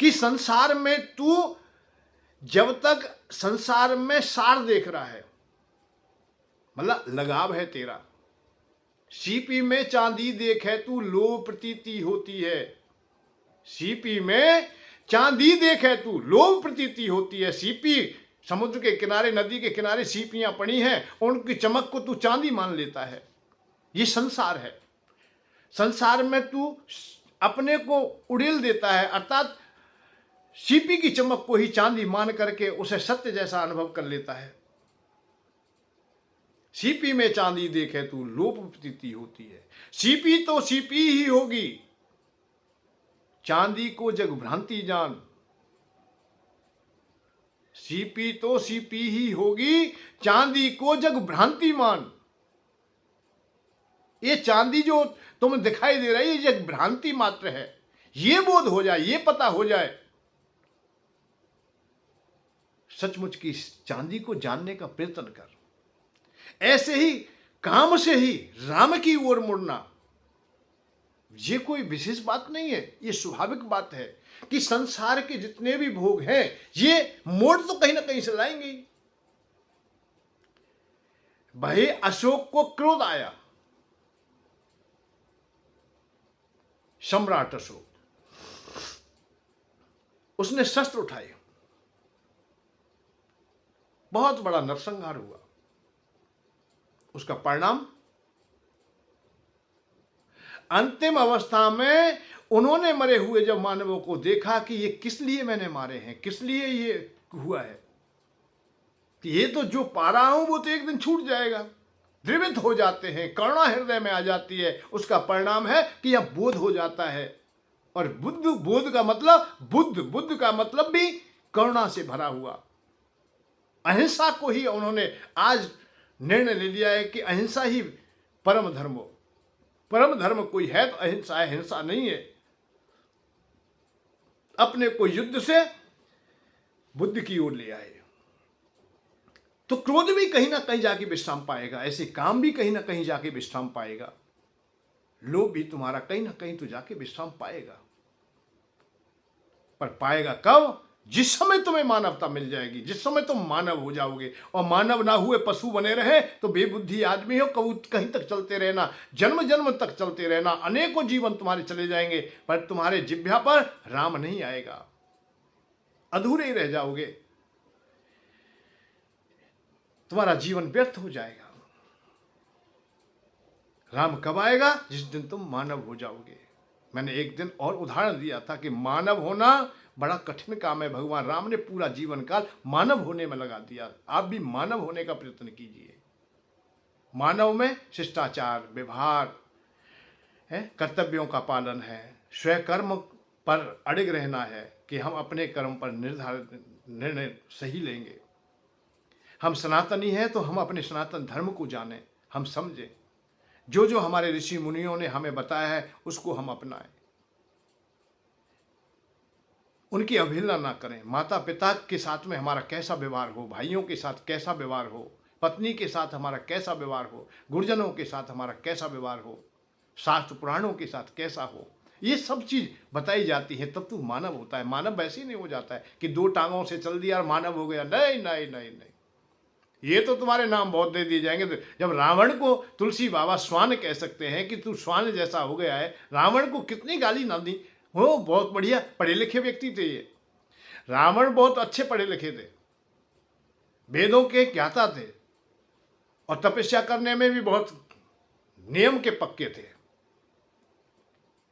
कि संसार में तू जब तक संसार में सार देख रहा है, मतलब लगाव है तेरा। सीपी में चांदी देखे तू लोभ प्रतीति होती है। सीपी में चांदी देखे तू लोभ प्रतीति होती है। सीपी समुद्र के किनारे, नदी के किनारे सीपियां पड़ी हैं, उनकी चमक को तू चांदी मान लेता है। ये संसार है। संसार में तू अपने को उड़ेल देता है, अर्थात सीपी की चमक को ही चांदी मान करके उसे सत्य जैसा अनुभव कर लेता है। सीपी में चांदी देखे तू लोभ प्रतीति होती है। सीपी तो सीपी ही होगी, चांदी को जग भ्रांति जान। सीपी तो सीपी ही होगी, चांदी को जग भ्रांति मान। ये चांदी जो तुम्हें दिखाई दे रही है, ये जग भ्रांति मात्र है। ये बोध हो जाए, ये पता हो जाए, सचमुच की चांदी को जानने का प्रयत्न कर। ऐसे ही काम से ही राम की ओर मुड़ना, ये कोई विशेष बात नहीं है, ये स्वाभाविक बात है कि संसार के जितने भी भोग हैं ये मोड़ तो कहीं ना कहीं से लाएंगे। भाई अशोक को क्रोध आया, सम्राट अशोक, उसने शस्त्र उठाए, बहुत बड़ा नरसंहार हुआ। उसका परिणाम अंतिम अवस्था में उन्होंने मरे हुए जब मानवों को देखा कि ये किस लिए मैंने मारे हैं, किस लिए ये हुआ है, कि ये तो जो पा रहा हूं वो तो एक दिन छूट जाएगा। द्रवित हो जाते हैं, करुणा हृदय में आ जाती है। उसका परिणाम है कि यह बोध हो जाता है। और बोध का मतलब बुद्ध का मतलब भी करुणा से भरा हुआ। अहिंसा को ही उन्होंने आज निर्णय ले लिया है कि अहिंसा ही परम धर्म हो। परम धर्म कोई है तो अहिंसा है, हिंसा नहीं है। अपने को युद्ध से बुद्ध की ओर ले आए तो क्रोध भी कहीं ना कहीं जाके विश्राम पाएगा, ऐसे काम भी कहीं ना कहीं जाके विश्राम पाएगा, लोभ भी तुम्हारा कहीं ना कहीं तो जाके विश्राम पाएगा। पर पाएगा कब? जिस समय तुम्हें मानवता मिल जाएगी, जिस समय तुम मानव हो जाओगे। और मानव ना हुए पशु बने रहे तो बेबुद्धि आदमी हो, कहीं तक चलते रहना, जन्म जन्म तक चलते रहना, अनेकों जीवन तुम्हारे चले जाएंगे, पर तुम्हारे जिह्वा पर राम नहीं आएगा, अधूरे ही रह जाओगे, तुम्हारा जीवन व्यर्थ हो जाएगा। राम कब आएगा? जिस दिन तुम मानव हो जाओगे। मैंने एक दिन और उदाहरण दिया था कि मानव होना बड़ा कठिन काम है। भगवान राम ने पूरा जीवन काल मानव होने में लगा दिया। आप भी मानव होने का प्रयत्न कीजिए। मानव में शिष्टाचार, व्यवहार है, कर्तव्यों का पालन है, स्वयं पर अड़िग रहना है कि हम अपने कर्म पर निर्धारित निर्णय सही लेंगे। हम सनातनी हैं तो हम अपने सनातन धर्म को जानें, हम समझें, जो जो हमारे ऋषि मुनियों ने हमें बताया है उसको हम अपनाएं, उनकी अवहेलना ना करें। माता पिता के साथ में हमारा कैसा व्यवहार हो, भाइयों के साथ कैसा व्यवहार हो, पत्नी के साथ हमारा कैसा व्यवहार हो, गुरुजनों के साथ हमारा कैसा व्यवहार हो, शास्त्र पुराणों के साथ कैसा हो, ये सब चीज बताई जाती है। तब तू मानव होता है। मानव वैसे ही नहीं हो जाता है कि दो टांगों से चल दिया और मानव हो गया। नहीं नहीं नहीं नहीं, ये तो तुम्हारे नाम बहुत दे दिए जाएंगे। तो जब रावण को तुलसी बाबा श्वान कह सकते हैं कि तू श्वान जैसा हो गया है, रावण को कितनी गाली ना दी हो। बहुत बढ़िया पढ़े लिखे व्यक्ति थे ये। रावण बहुत अच्छे पढ़े लिखे थे, वेदों के ज्ञाता थे और तपस्या करने में भी बहुत नियम के पक्के थे।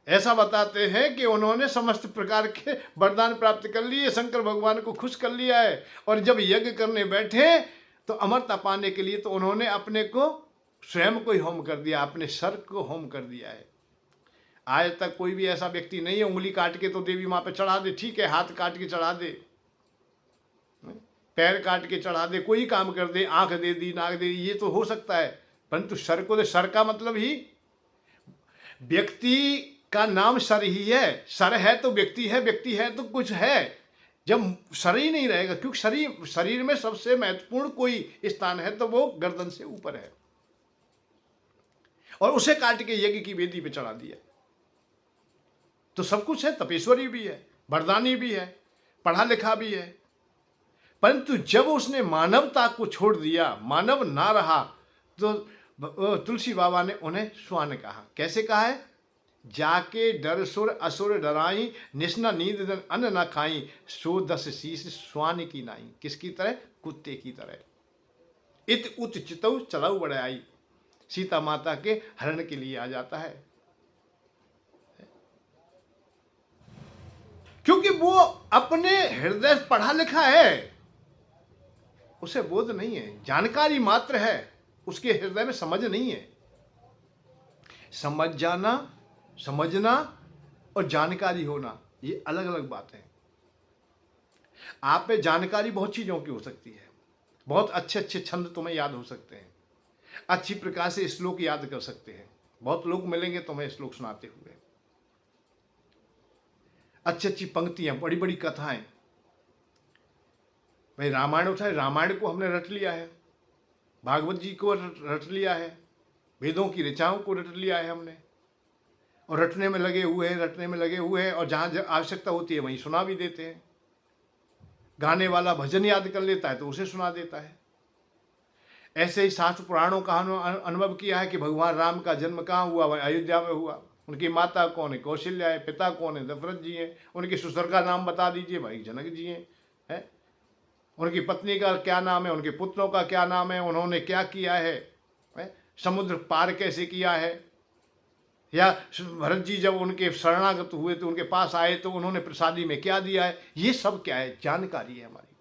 ऐसा बताते हैं कि उन्होंने समस्त प्रकार के वरदान प्राप्त कर लिए, शंकर भगवान को खुश कर लिया है। और जब यज्ञ करने बैठे तो अमरता पाने के लिए तो उन्होंने अपने को स्वयं को ही होम कर दिया, अपने सर को होम कर दिया है। आज तक कोई भी ऐसा व्यक्ति नहीं है उंगली काट के तो देवी माँ पे चढ़ा दे, ठीक है, हाथ काट के चढ़ा दे, पैर काट के चढ़ा दे, कोई काम कर दे, आंख दे दी, नाक दे दी, ये तो हो सकता है। परंतु सर को दे, सर का मतलब ही व्यक्ति का नाम सर ही है। सर है तो व्यक्ति है, व्यक्ति है तो कुछ है। जब सर ही नहीं रहेगा, क्योंकि शरीर में सबसे महत्वपूर्ण कोई स्थान है तो वो गर्दन से ऊपर है, और उसे काट के यज्ञ की वेदी पे चढ़ा दिया। तो सब कुछ है, तपेश्वरी भी है, वरदानी भी है, पढ़ा लिखा भी है, परंतु जब उसने मानवता को छोड़ दिया, मानव ना रहा, तो तुलसी बाबा ने उन्हें श्वान कहा। कैसे कहा है? जाके डर सुर असुर डराई, निस्ना नींद दिन अन्न न खाई, सो दस शीस श्वान की नाई। किसकी तरह? कुत्ते की तरह। इत उत चितऊ चलाऊ बड़ाई। सीता माता के हरण के लिए आ जाता है, क्योंकि वो अपने हृदय पढ़ा लिखा है, उसे बोध नहीं है, जानकारी मात्र है, उसके हृदय में समझ नहीं है। समझ जाना, समझना और जानकारी होना, ये अलग अलग बातें हैं। आप में जानकारी बहुत चीजों की हो सकती है, बहुत अच्छे अच्छे छंद तुम्हें याद हो सकते हैं, अच्छी प्रकार से श्लोक याद कर सकते हैं, बहुत लोग मिलेंगे तुम्हें श्लोक सुनाते हुए, अच्छी अच्छी पंक्तियां, बड़ी बड़ी कथाएं। भाई रामायण उठाए, रामायण को हमने रट लिया है, भागवत जी को रट लिया है, वेदों की ऋचाओं को रट लिया है हमने, और रटने में लगे हुए हैं, रटने में लगे हुए हैं, और जहां आवश्यकता होती है वहीं सुना भी देते हैं। गाने वाला भजन याद कर लेता है तो उसे सुना देता है। ऐसे ही शास्त्र पुराणों का अनुभव किया है कि भगवान राम का जन्म कहाँ हुआ? वह अयोध्या में हुआ। उनकी माता कौन है? कौशल्या है। पिता कौन है? दशरथ जी हैं। उनके ससुर का नाम बता दीजिए, भाई जनक जी हैं। है? उनकी पत्नी का क्या नाम है? उनके पुत्रों का क्या नाम है? उन्होंने क्या किया है? समुद्र पार कैसे किया है? या भरत जी जब उनके शरणागत हुए तो उनके पास आए तो उन्होंने प्रसादी में क्या दिया है? ये सब क्या है? जानकारी है हमारी।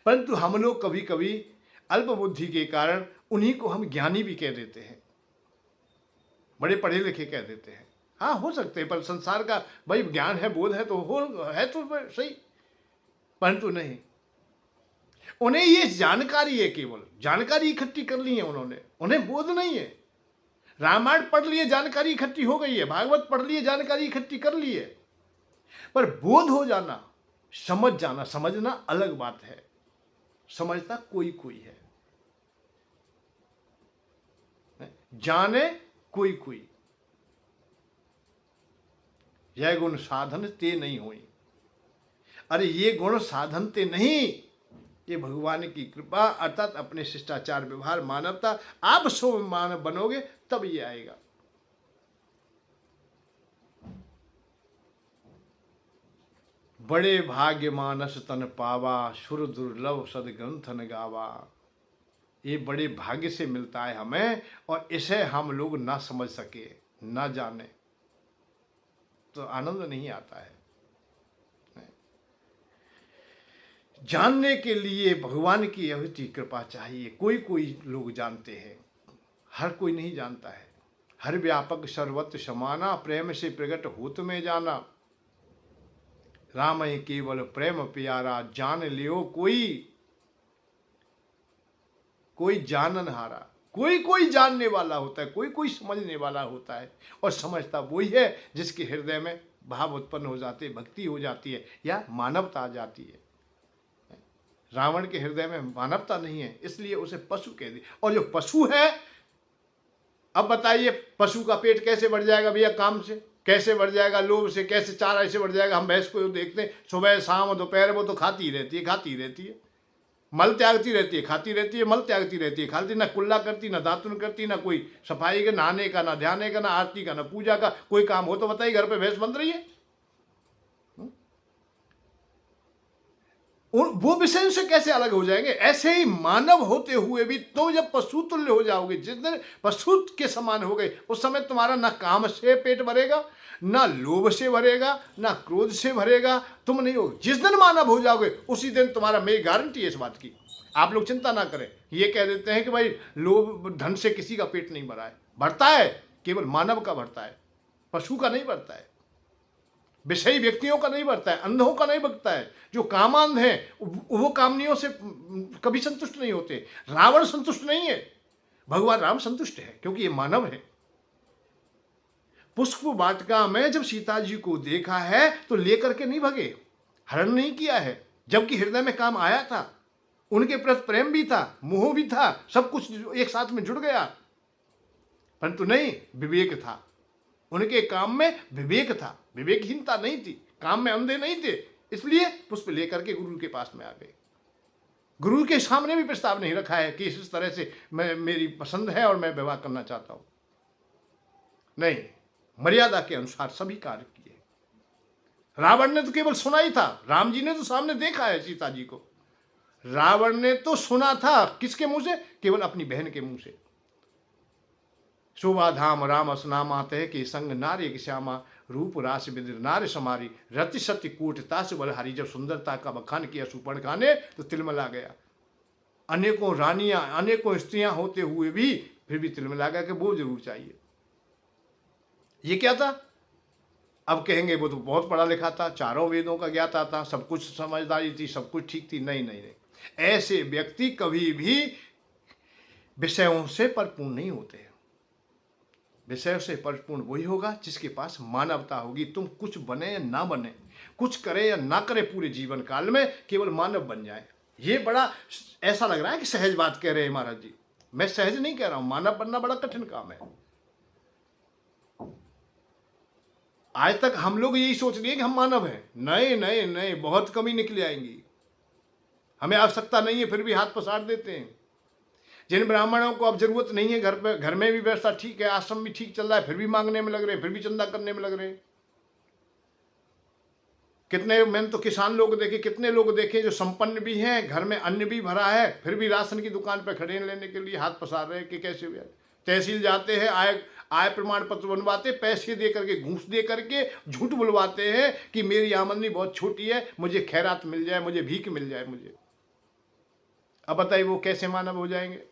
परंतु हम लोग कभी कभी अल्प बुद्धि के कारण उन्हीं को हम ज्ञानी भी कह देते हैं, बड़े पढ़े लिखे कह देते हैं। हाँ, हो सकते हैं, पर संसार का भाई ज्ञान है, बोध है, तो है तो सही, परंतु नहीं, उन्हें ये जानकारी है, केवल जानकारी इकट्ठी कर ली है उन्होंने, उन्हें बोध नहीं है। रामायण पढ़ लिए, जानकारी इकट्ठी हो गई है, भागवत पढ़ लिए, जानकारी इकट्ठी कर ली है, पर बोध हो जाना, समझ जाना, समझना अलग बात है। समझता कोई कोई है, जाने कोई कोई। यह गुण साधन ते नहीं हुई। अरे ये गुण साधन ते नहीं, ये भगवान की कृपा, अर्थात अपने शिष्टाचार, व्यवहार, मानवता। आप सो मानव बनोगे तब ये आएगा। बड़े भाग्य मानस तन पावा, सुर दुर्लभ सदग्रंथन गावा। ये बड़े भाग्य से मिलता है हमें, और इसे हम लोग ना समझ सके, ना जाने तो आनंद नहीं आता है। जानने के लिए भगवान की अवधि कृपा चाहिए। कोई कोई लोग जानते हैं, हर कोई नहीं जानता है। हर व्यापक सर्वत्र समाना, प्रेम से प्रकट होत में जाना। राम ही केवल प्रेम प्यारा, जान लियो कोई कोई जानन हारा। कोई कोई जानने वाला होता है, कोई कोई समझने वाला होता है, और समझता वही है जिसके हृदय में भाव उत्पन्न हो जाते, भक्ति हो जाती है, या मानवता आ जाती है। रावण के हृदय में मानवता नहीं है, इसलिए उसे पशु कह दी। और जो पशु है, अब बताइए पशु का पेट कैसे बढ़ जाएगा भैया? काम से कैसे बढ़ जाएगा? लोभ से कैसे? चारा से बढ़ जाएगा? हम भैंस को देखते हैं, सुबह शाम दोपहर वो तो खाती ही रहती है, खाती रहती है, मल त्यागती रहती है, खाती रहती है, मल त्यागती रहती है, खाती, ना कुल्ला करती, ना दातुन करती, ना कोई सफाई का, नहाने का, ना ध्यान का, ना आरती का, ना पूजा का कोई काम हो तो बताइए, घर पे भैंस बंध रही है। वो विषय से कैसे अलग हो जाएंगे? ऐसे ही मानव होते हुए भी तुम जब पशु तुल्य हो जाओगे, जिस दिन पशु के समान हो गए, उस समय तुम्हारा ना काम से पेट भरेगा, ना लोभ से भरेगा, ना क्रोध से भरेगा, तुम नहीं हो। जिस दिन मानव हो जाओगे उसी दिन तुम्हारा, मेरी गारंटी है इस बात की। आप लोग चिंता ना करें। ये कह देते हैं कि भाई लोभ धन से किसी का पेट नहीं भरा है। भरता है, केवल मानव का भरता है, पशु का नहीं भरता है, विषयी व्यक्तियों का नहीं बढ़ता है, अंधों का नहीं बढ़ता है। जो कामांध हैं वो कामनियों से कभी संतुष्ट नहीं होते। रावण संतुष्ट नहीं है, भगवान राम संतुष्ट है, क्योंकि ये मानव है। पुष्प वाटिका में जब सीता जी को देखा है तो लेकर के नहीं भगे, हरण नहीं किया है, जबकि हृदय में काम आया था, उनके प्रति प्रेम भी था, मोह भी था, सब कुछ एक साथ में जुड़ गया, परंतु नहीं, विवेक था उनके काम में, विवेक था, विवेकहीनता नहीं थी, काम में अंधे नहीं थे, इसलिए पुष्प लेकर के गुरु के पास में आ गए। गुरु के सामने भी प्रस्ताव नहीं रखा है कि इस तरह से मैं मेरी पसंद है और मैं विवाह करना चाहता हूं। नहीं, मर्यादा के अनुसार सभी कार्य किए। रावण ने तो केवल सुना ही था, राम जी ने तो सामने देखा है सीता जी को। रावण ने तो सुना था, किसके मुंह से? केवल अपनी बहन के मुंह से। शोभा धाम राम असनाम आते हैं कि संग नारी की श्यामा, रूप रास विदिर नार्य समारी, रति सत्य कूटता से बलहारी। जब सुंदरता का बखान किया सुपर्णखा ने तो तिलमिला गया। अनेकों रानियां, अनेकों स्त्रियां होते हुए भी फिर भी तिलमिला गया कि वो जरूर चाहिए। ये क्या था? अब कहेंगे वो तो बहुत पढ़ा लिखा था, चारों वेदों का ज्ञाता था, सब कुछ समझदारी थी, सब कुछ ठीक थी। नहीं नहीं नहीं, ऐसे व्यक्ति कभी भी विषयों से परिपूर्ण नहीं होते। विषयों से परिपूर्ण वही होगा जिसके पास मानवता होगी। तुम कुछ बने या ना बने, कुछ करे या ना करे, पूरे जीवन काल में केवल मानव बन जाए। ये बड़ा ऐसा लग रहा है कि सहज बात कह रहे हैं महाराज जी। मैं सहज नहीं कह रहा हूं, मानव बनना बड़ा कठिन काम है। आज तक हम लोग यही सोच लिए कि हम मानव हैं। नहीं नहीं नहीं, बहुत कमी निकल आएंगी। हमें आवश्यकता नहीं है फिर भी हाथ पसार देते हैं। जिन ब्राह्मणों को अब जरूरत नहीं है, घर में भी व्यवस्था ठीक है, आश्रम भी ठीक चल रहा है, फिर भी मांगने में लग रहे हैं, फिर भी चंदा करने में लग रहे हैं। कितने, मैंने तो किसान लोग देखे, कितने लोग देखे जो संपन्न भी हैं, घर में अन्न भी भरा है, फिर भी राशन की दुकान पर खड़े लेने के लिए हाथ पसार रहे हैं कि कैसे हुआ। तहसील जाते हैं, आय प्रमाण पत्र बनवाते, पैसे दे करके, घूस दे करके झूठ बुलवाते हैं कि मेरी आमदनी बहुत छोटी है, मुझे खैरात मिल जाए, मुझे भीख मिल जाए मुझे। अब बताइए वो कैसे मानव हो जाएंगे?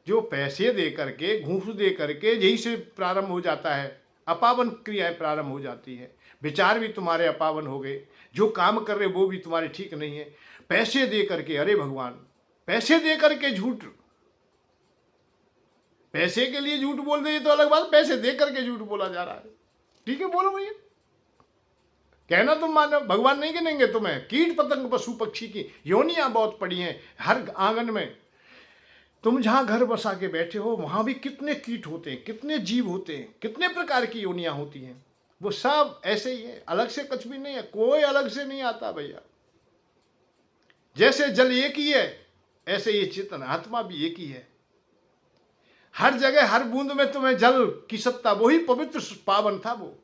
जो पैसे दे करके, घूस दे करके यही से प्रारंभ हो जाता है, अपावन क्रियाएं प्रारंभ हो जाती है। विचार भी तुम्हारे अपावन हो गए, जो काम कर रहे वो भी तुम्हारे ठीक नहीं है। पैसे दे करके, अरे भगवान, पैसे दे करके झूठ, पैसे के लिए झूठ बोल रहे तो अलग बात, पैसे दे करके झूठ बोला जा रहा है। ठीक है, बोलो भैया, कहना तुम मानो, भगवान नहीं गिनेंगे तुम्हें। कीट पतंग पशु पक्षी की योनियां बहुत पड़ी हैं हर आंगन में। तुम जहां घर बसा के बैठे हो वहां भी कितने कीट होते हैं, कितने जीव होते हैं, कितने प्रकार की योनियां होती हैं। वो सब ऐसे ही है, अलग से कुछ भी नहीं है, कोई अलग से नहीं आता भैया। जैसे जल एक ही है, ऐसे ये चेतन आत्मा भी एक ही है। हर जगह हर बूंद में तुम्हें जल की सत्ता, वही पवित्र पावन था वो।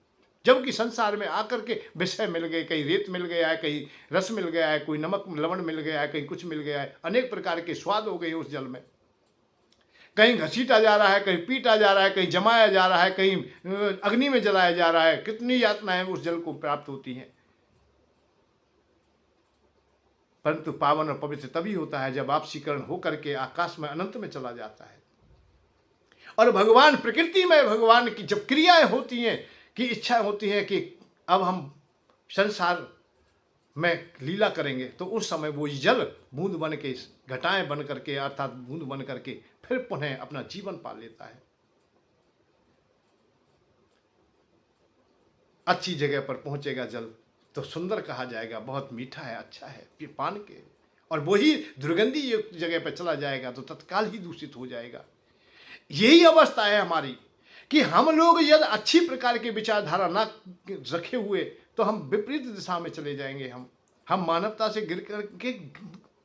जबकि संसार में आकर के विषय मिल गए, कहीं रेत मिल गया है, कहीं रस मिल गया है, कोई नमक लवण मिल गया है, कहीं कुछ मिल गया है, अनेक प्रकार के स्वाद हो गए उस जल में। कहीं घसीटा जा रहा है, कहीं पीटा जा रहा है, कहीं जमाया जा रहा है, कहीं अग्नि में जलाया जा रहा है। कितनी यातनाएं उस जल को प्राप्त होती हैं। परंतु पावन और पवित्र तभी होता है जब आपसीकरण होकर के आकाश में अनंत में चला जाता है। और भगवान, प्रकृति में भगवान की जब क्रियाएं होती हैं, कि इच्छा होती है कि अब हम संसार में लीला करेंगे, तो उस समय वो जल बूंद बन के, घटाएं बन करके, अर्थात बूंद बन करके फिर पुनः अपना जीवन पा लेता है। अच्छी जगह पर पहुंचेगा जल तो सुंदर कहा जाएगा, बहुत मीठा है, अच्छा है पान के। और वही दुर्गंधी युक्त जगह पर चला जाएगा तो तत्काल ही दूषित हो जाएगा। यही अवस्था है हमारी कि हम लोग यदि अच्छी प्रकार की विचारधारा ना रखे हुए तो हम विपरीत दिशा में चले जाएंगे। हम मानवता से गिर करके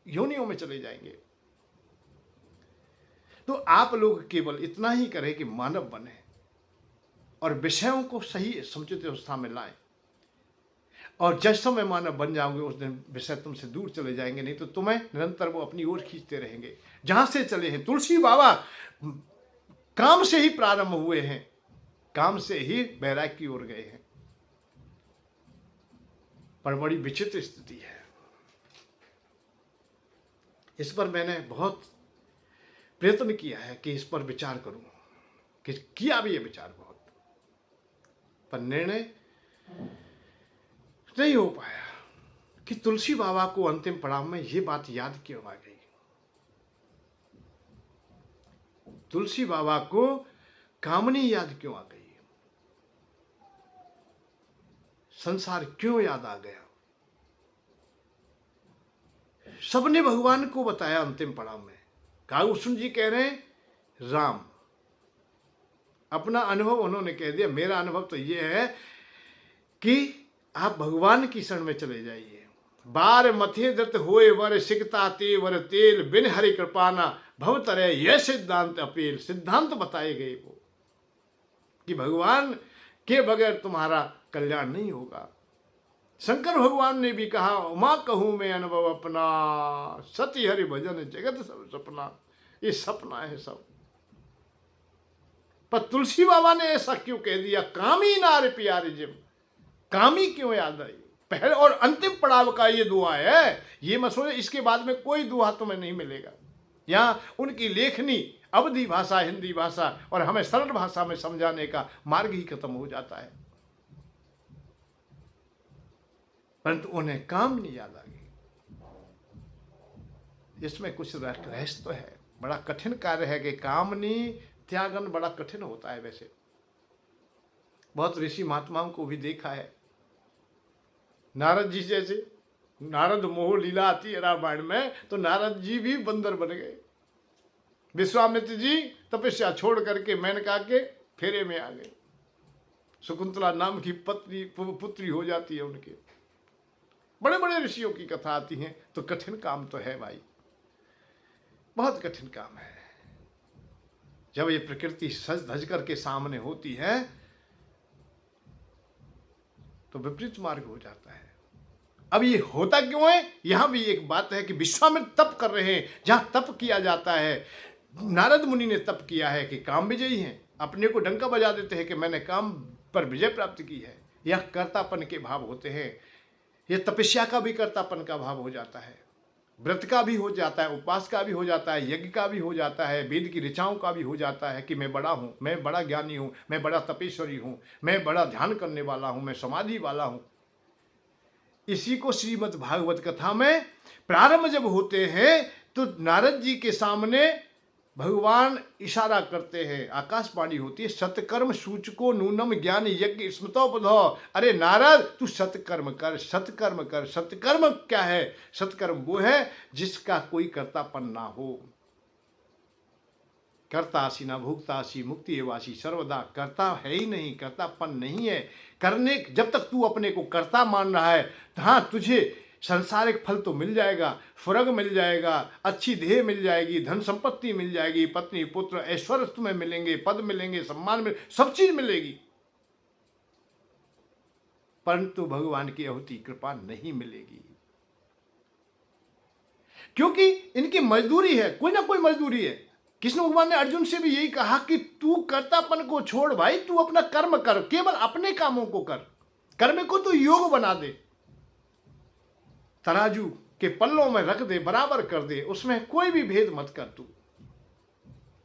योनियों में चले जाएंगे। तो आप लोग केवल इतना ही करें कि मानव बने और विषयों को सही समुचित अवस्था में लाएं। और जिस समय मानव बन जाओगे उस दिन विषय तुमसे दूर चले जाएंगे, नहीं तो तुम्हें निरंतर वो अपनी ओर खींचते रहेंगे। जहां से चले हैं तुलसी बाबा काम से ही प्रारंभ हुए हैं, काम से ही बैराग की ओर गए हैं। पर बड़ी विचित्र स्थिति है। इस पर मैंने बहुत प्रयत्न किया है कि इस पर विचार करूं, कि किया भी ये विचार बहुत, पर निर्णय नहीं हो पाया कि तुलसी बाबा को अंतिम पड़ाव में ये बात याद क्यों आ गई। तुलसी बाबा को कामनी याद क्यों आ गई, संसार क्यों याद आ गया। सबने भगवान को बताया अंतिम पड़ाव में। कालभूषण जी कह रहे हैं राम, अपना अनुभव उन्होंने कह दिया। मेरा अनुभव तो यह है कि आप भगवान की शरण में चले जाइए, बार मथे दत्त होए वर सिकता ते वर तेल बिन हरि कृपाना भव तरह यह सिद्धांत अपील। सिद्धांत बताए गए वो कि भगवान के बगैर तुम्हारा कल्याण नहीं होगा। शंकर भगवान ने भी कहा, उमा कहूं मैं अनुभव अपना, सती हरि भजन जगत सब सपना। ये सपना है सब। पर तुलसी बाबा ने ऐसा क्यों कह दिया, कामी नार प्यारे जिम, कामी क्यों याद आई। पहले और अंतिम पड़ाव का ये दुआ है, ये मत सोचो इसके बाद में कोई दुआ तुम्हें नहीं मिलेगा। यहाँ उनकी लेखनी अवधी भाषा, हिंदी भाषा और हमें सरल भाषा में समझाने का मार्ग ही खत्म हो जाता है, परंतु उन्हें काम नहीं याद आ गई। इसमें कुछ रहस्य तो है। बड़ा कठिन कार्य है कि कामनी त्यागन बड़ा कठिन होता है। वैसे बहुत ऋषि महात्माओं को भी देखा है, नारद जी जैसे, नारद मोह लीला आती है रामायण में, तो नारद जी भी बंदर बन गए। विश्वामित्र जी तपस्या छोड़ करके मेनका के फेरे में आ गए। शकुंतला नाम की पुत्री हो जाती है उनके। बड़े बड़े ऋषियों की कथा आती है। तो कठिन काम तो है भाई, बहुत कठिन काम है। जब ये प्रकृति सज धज करके सामने होती है तो विपरीत मार्ग हो जाता है। अब ये होता क्यों है, यहां भी एक बात है कि विश्वामित्र तप कर रहे हैं। जहां तप किया जाता है, नारद मुनि ने तप किया है कि काम विजयी हैं, अपने को डंका बजा देते हैं कि मैंने काम पर विजय प्राप्त की है। यह कर्तापन के भाव होते हैं। यह तपस्या का भी कर्तापन का भाव हो जाता है, व्रत का भी हो जाता है, उपवास का भी हो जाता है, यज्ञ का भी हो जाता है, वेद की ऋचाओं का भी हो जाता है कि मैं बड़ा हूं, मैं बड़ा ज्ञानी हूं, मैं बड़ा तपेश्वरी हूं, मैं बड़ा ध्यान करने वाला हूं, मैं समाधि वाला हूं। इसी को श्रीमद् भागवत कथा में प्रारंभ जब होते हैं तो नारद जी के सामने भगवान इशारा करते हैं, आकाशवाणी होती है, सत्कर्म सूचको नूनम ज्ञान यज्ञ स्मृतोपधो। अरे नारद, तू सत्कर्म कर, सत्कर्म कर। सत्कर्म क्या है? सत्कर्म वो है जिसका कोई कर्तापन ना हो। कर्तासी ना भुगतासी मुक्ति एवासी, सर्वदा कर्ता है ही नहीं, कर्तापन नहीं है। करने जब तक तू अपने को कर्ता मान रहा है, हाँ तुझे संसारिक फल तो मिल जाएगा, स्वर्ग मिल जाएगा, अच्छी देह मिल जाएगी, धन संपत्ति मिल जाएगी, पत्नी पुत्र ऐश्वर्य तुम्हें मिलेंगे, पद मिलेंगे, सम्मान मिले, सब चीज मिलेगी, परंतु भगवान की अहुति कृपा नहीं मिलेगी। क्योंकि इनकी मजदूरी है, कोई ना कोई मजदूरी है। कृष्ण भगवान ने अर्जुन से भी यही कहा कि तू कर्तापन को छोड़ भाई, तू अपना कर्म कर, केवल अपने कामों को कर, कर्म को तू योग बना दे, तराजू के पल्लों में रख दे, बराबर कर दे, उसमें कोई भी भेद मत कर। तू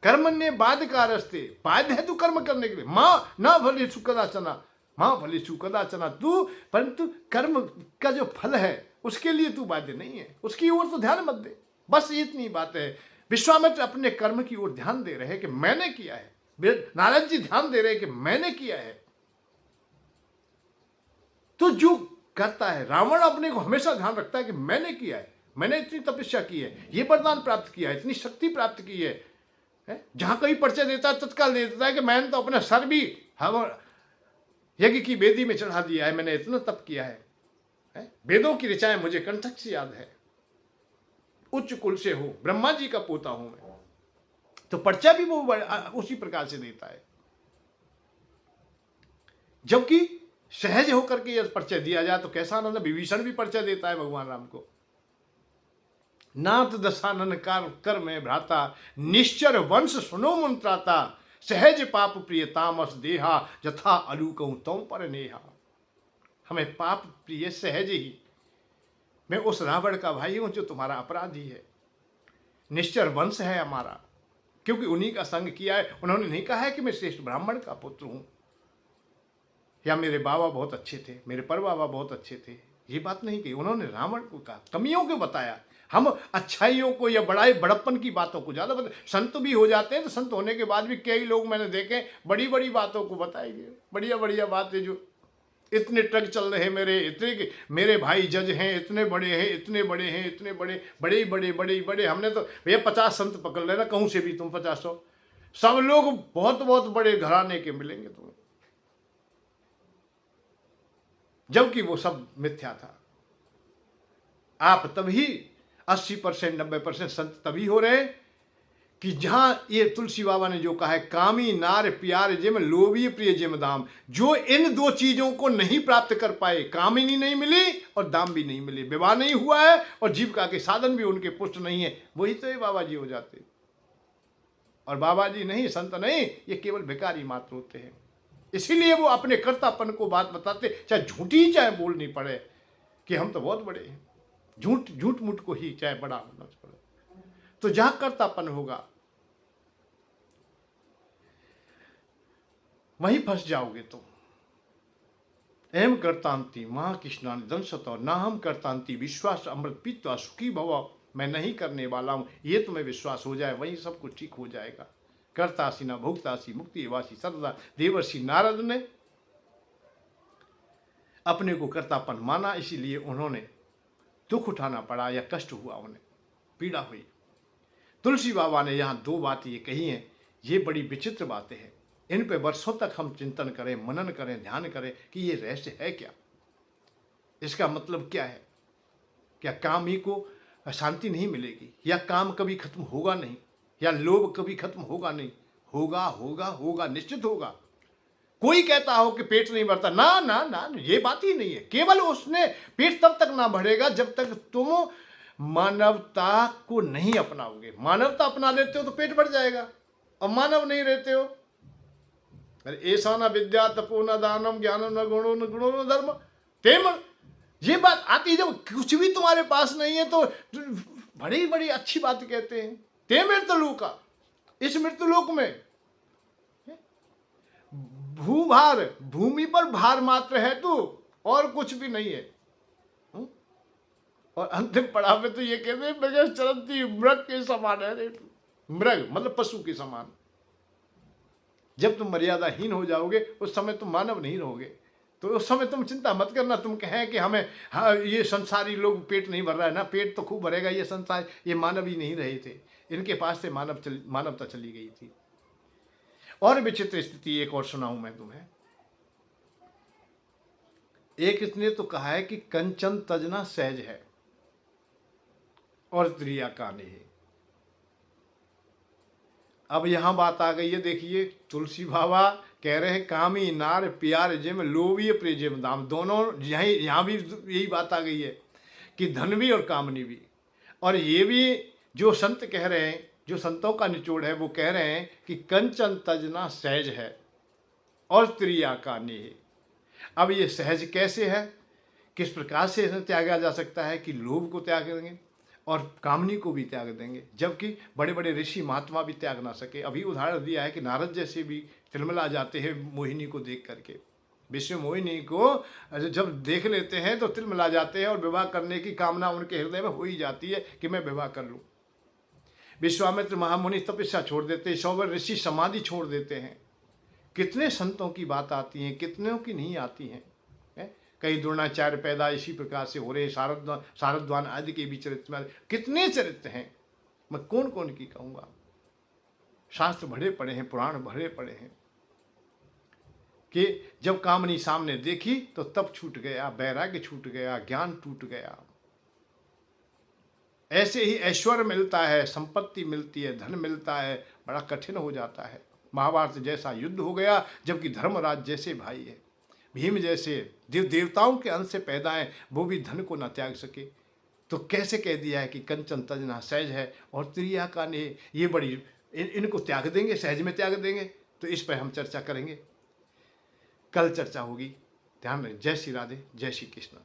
कर्म ने बाद का रस्ते, बाध्य है तू कर्म करने के लिए। माँ ना भले सुकदाचना, माँ भले सुकदाचना तू, परंतु कर्म का जो फल है उसके लिए तू बाध्य नहीं है, उसकी ओर तो ध्यान मत दे। बस इतनी बात है। विश्वामित्र अपने कर्म की ओर ध्यान दे रहे हैं कि मैंने किया है, नारद जी ध्यान दे रहे हैं कि मैंने किया है। तो जो करता है, रावण अपने को हमेशा ध्यान रखता है कि मैंने किया है, मैंने इतनी तपस्या की है, ये वरदान प्राप्त किया है, इतनी शक्ति प्राप्त की है। जहां कहीं परिचय देता है तत्काल दे देता है कि मैंने तो अपना सर भी यज्ञ की वेदी में चढ़ा दिया है, मैंने इतना तप किया है, वेदों की ऋचाएं मुझे कंठक से याद है, उच्च कुल से हो, ब्रह्मा जी का पोता हूं मैं। तो परिचय भी वो उसी प्रकार से देता है। जबकि सहज होकर के यदि परिचय दिया जाए तो कैसा आनंद। विभीषण भी परिचय देता है भगवान राम को, नाथ दशानन कर में भ्राता, निश्चर वंश सुनो मंत्राता, सहज पाप प्रिय तामस देहा, यथा अलू कहूं तम पर नेहा। हमें पाप प्रिय सहज ही, मैं उस रावण का भाई हूं जो तुम्हारा अपराधी है। निश्चर वंश है हमारा, क्योंकि उन्हीं का संग किया है। उन्होंने नहीं कहा है कि मैं श्रेष्ठ ब्राह्मण का पुत्र हूं, या मेरे बाबा बहुत अच्छे थे, मेरे परबाबा बहुत अच्छे थे, ये बात नहीं कही। उन्होंने रावण को कहा, कमियों को बताया। हम अच्छाइयों को या बड़प्पन की बातों को ज़्यादा बताए। संत भी हो जाते हैं तो संत होने के बाद भी कई लोग मैंने देखे बड़ी बड़ी बातों को बताएंगे, बढ़िया बढ़िया बातें, जो इतने ट्रक चल रहे मेरे, इतने मेरे भाई जज हैं, इतने बड़े हैं, इतने बड़े हैं, इतने बड़े बड़े बड़े बड़े बड़े, हमने तो भैया 50 संत पकड़ लेना, कहूँ से भी तुम 50 सब लोग बहुत बहुत बड़े घराने के मिलेंगे तुम्हें, जबकि वो सब मिथ्या था। आप तभी 80% 90% संत तभी हो रहे हैं कि जहां ये तुलसी बाबा ने जो कहा है, कामी नार प्यार जिम लोभी प्रिय जिम दाम, जो इन दो चीजों को नहीं प्राप्त कर पाए, कामिनी नहीं मिली और दाम भी नहीं मिली, विवाह नहीं हुआ है और जीविका के साधन भी उनके पुष्ट नहीं है, वही तो ये बाबा जी हो जाते। और बाबा जी नहीं, संत नहीं, ये केवल भिखारी मात्र होते हैं। इसीलिए वो अपने कर्तापन को बात बताते, चाहे झूठी चाहे बोलनी पड़े कि हम तो बहुत बड़े हैं, झूठ झूठ मूठ को ही चाहे बड़ा होना पड़े। तो जहां कर्तापन होगा वहीं फंस जाओगे तुम। एम करतांति महाकृष्णान दंशत ना हम करतांति विश्वास अमृत पीत्वा सुखी भव, मैं नहीं करने वाला हूं, ये तुम्हें विश्वास हो जाए, वहीं सब कुछ ठीक हो जाएगा। कर्तासी न भोक्तासी मुक्ति वासी सरदा। देवर्षि नारद ने अपने को कर्तापन माना, इसीलिए उन्होंने दुख उठाना पड़ा या कष्ट हुआ, उन्हें पीड़ा हुई। तुलसी बाबा ने यहाँ दो बातें ये कही हैं, ये बड़ी विचित्र बातें हैं। इन पे वर्षों तक हम चिंतन करें, मनन करें, ध्यान करें कि ये रहस्य है क्या, इसका मतलब क्या है। क्या काम ही को शांति नहीं मिलेगी, या काम कभी खत्म होगा नहीं, या लोभ कभी खत्म होगा नहीं? होगा होगा होगा, निश्चित होगा। कोई कहता हो कि पेट नहीं भरता, ना ना ना, ये बात ही नहीं है। केवल उसने पेट तब तक ना भरेगा जब तक तुम मानवता को नहीं अपनाओगे। मानवता अपना लेते हो तो पेट भर जाएगा, और मानव नहीं रहते हो, अरे ऐसा न विद्या तपो न दानम ज्ञानम न गुणो न गुणो न धर्म तेम, ये बात आती। जब कुछ भी तुम्हारे पास नहीं है तो बड़ी बड़ी अच्छी बात कहते हैं। ते मृत्युलोक का, इस मृत्युलोक में भूभार, भूमि पर भार मात्र है तू, और कुछ भी नहीं है। और अंतिम पड़ाव में तो ये कहते हैं मृग चरंती मृग के समान है। मृग मतलब पशु के समान। जब तुम मर्यादाहीन हो जाओगे उस समय तुम मानव नहीं रहोगे। तो उस समय तुम चिंता मत करना, तुम कहें कि हमें हाँ ये संसारी लोग पेट नहीं भर रहा है ना, पेट तो खूब भरेगा। ये संसार, ये मानव ही नहीं रहे थे, इनके पास से मानवता चली गई थी। और विचित्र स्थिति एक और सुनाऊं मैं तुम्हें। एक इसने तो कहा है कि कंचन तजना सहज है और त्रिया काने है। अब यहां बात आ गई है, देखिए तुलसी बाबा कह रहे हैं कामी नार प्यार जिम लोभी प्रिय जिम दाम, दोनों यहाँ भी यही बात आ गई है कि धन भी और कामनी भी। और ये भी जो संत कह रहे हैं, जो संतों का निचोड़ है, वो कह रहे हैं कि कंचन तजना सहज है और त्रिया कानी है। अब ये सहज कैसे है, किस प्रकार से इसे त्यागा जा सकता है कि लोभ को त्याग देंगे और कामनी को भी त्याग देंगे, जबकि बड़े बड़े ऋषि महात्मा भी त्याग ना सके। अभी उदाहरण दिया है कि नारद जैसे भी तिलमिला जाते हैं मोहिनी को देख करके। विश्व मोहिनी को जब देख लेते हैं तो तिलमिला जाते हैं और विवाह करने की कामना उनके हृदय में हो ही जाती है कि मैं विवाह कर लूं। विश्वामित्र महामुनि तपस्या छोड़ देते हैं, 100 वर्ष ऋषि समाधि छोड़ देते हैं। कितने संतों की बात आती है, कितनों की नहीं आती हैं। कई द्रोणाचार्य पैदा इसी प्रकार से हो रहे, शारद्वान आदि के भी चरित्र में कितने चरित्र हैं, मैं कौन कौन की कहूँगा। शास्त्र भरे पड़े हैं, पुराण भरे पड़े हैं कि जब कामनी सामने देखी तो तप छूट गया, वैराग्य छूट गया, ज्ञान टूट गया। ऐसे ही ऐश्वर्य मिलता है, संपत्ति मिलती है, धन मिलता है, बड़ा कठिन हो जाता है। महाभारत जैसा युद्ध हो गया, जबकि धर्मराज जैसे भाई है, भीम जैसे देवताओं के अंश से पैदा है, वो भी धन को न त्याग सके। तो कैसे कह दिया है कि कंचन तजना सहज है और त्रिया का ने, ये बड़ी इनको त्याग देंगे, सहज में त्याग देंगे। तो इस पर हम चर्चा करेंगे, कल चर्चा होगी। ध्यान रहे। जय श्री राधे, जय श्री कृष्ण।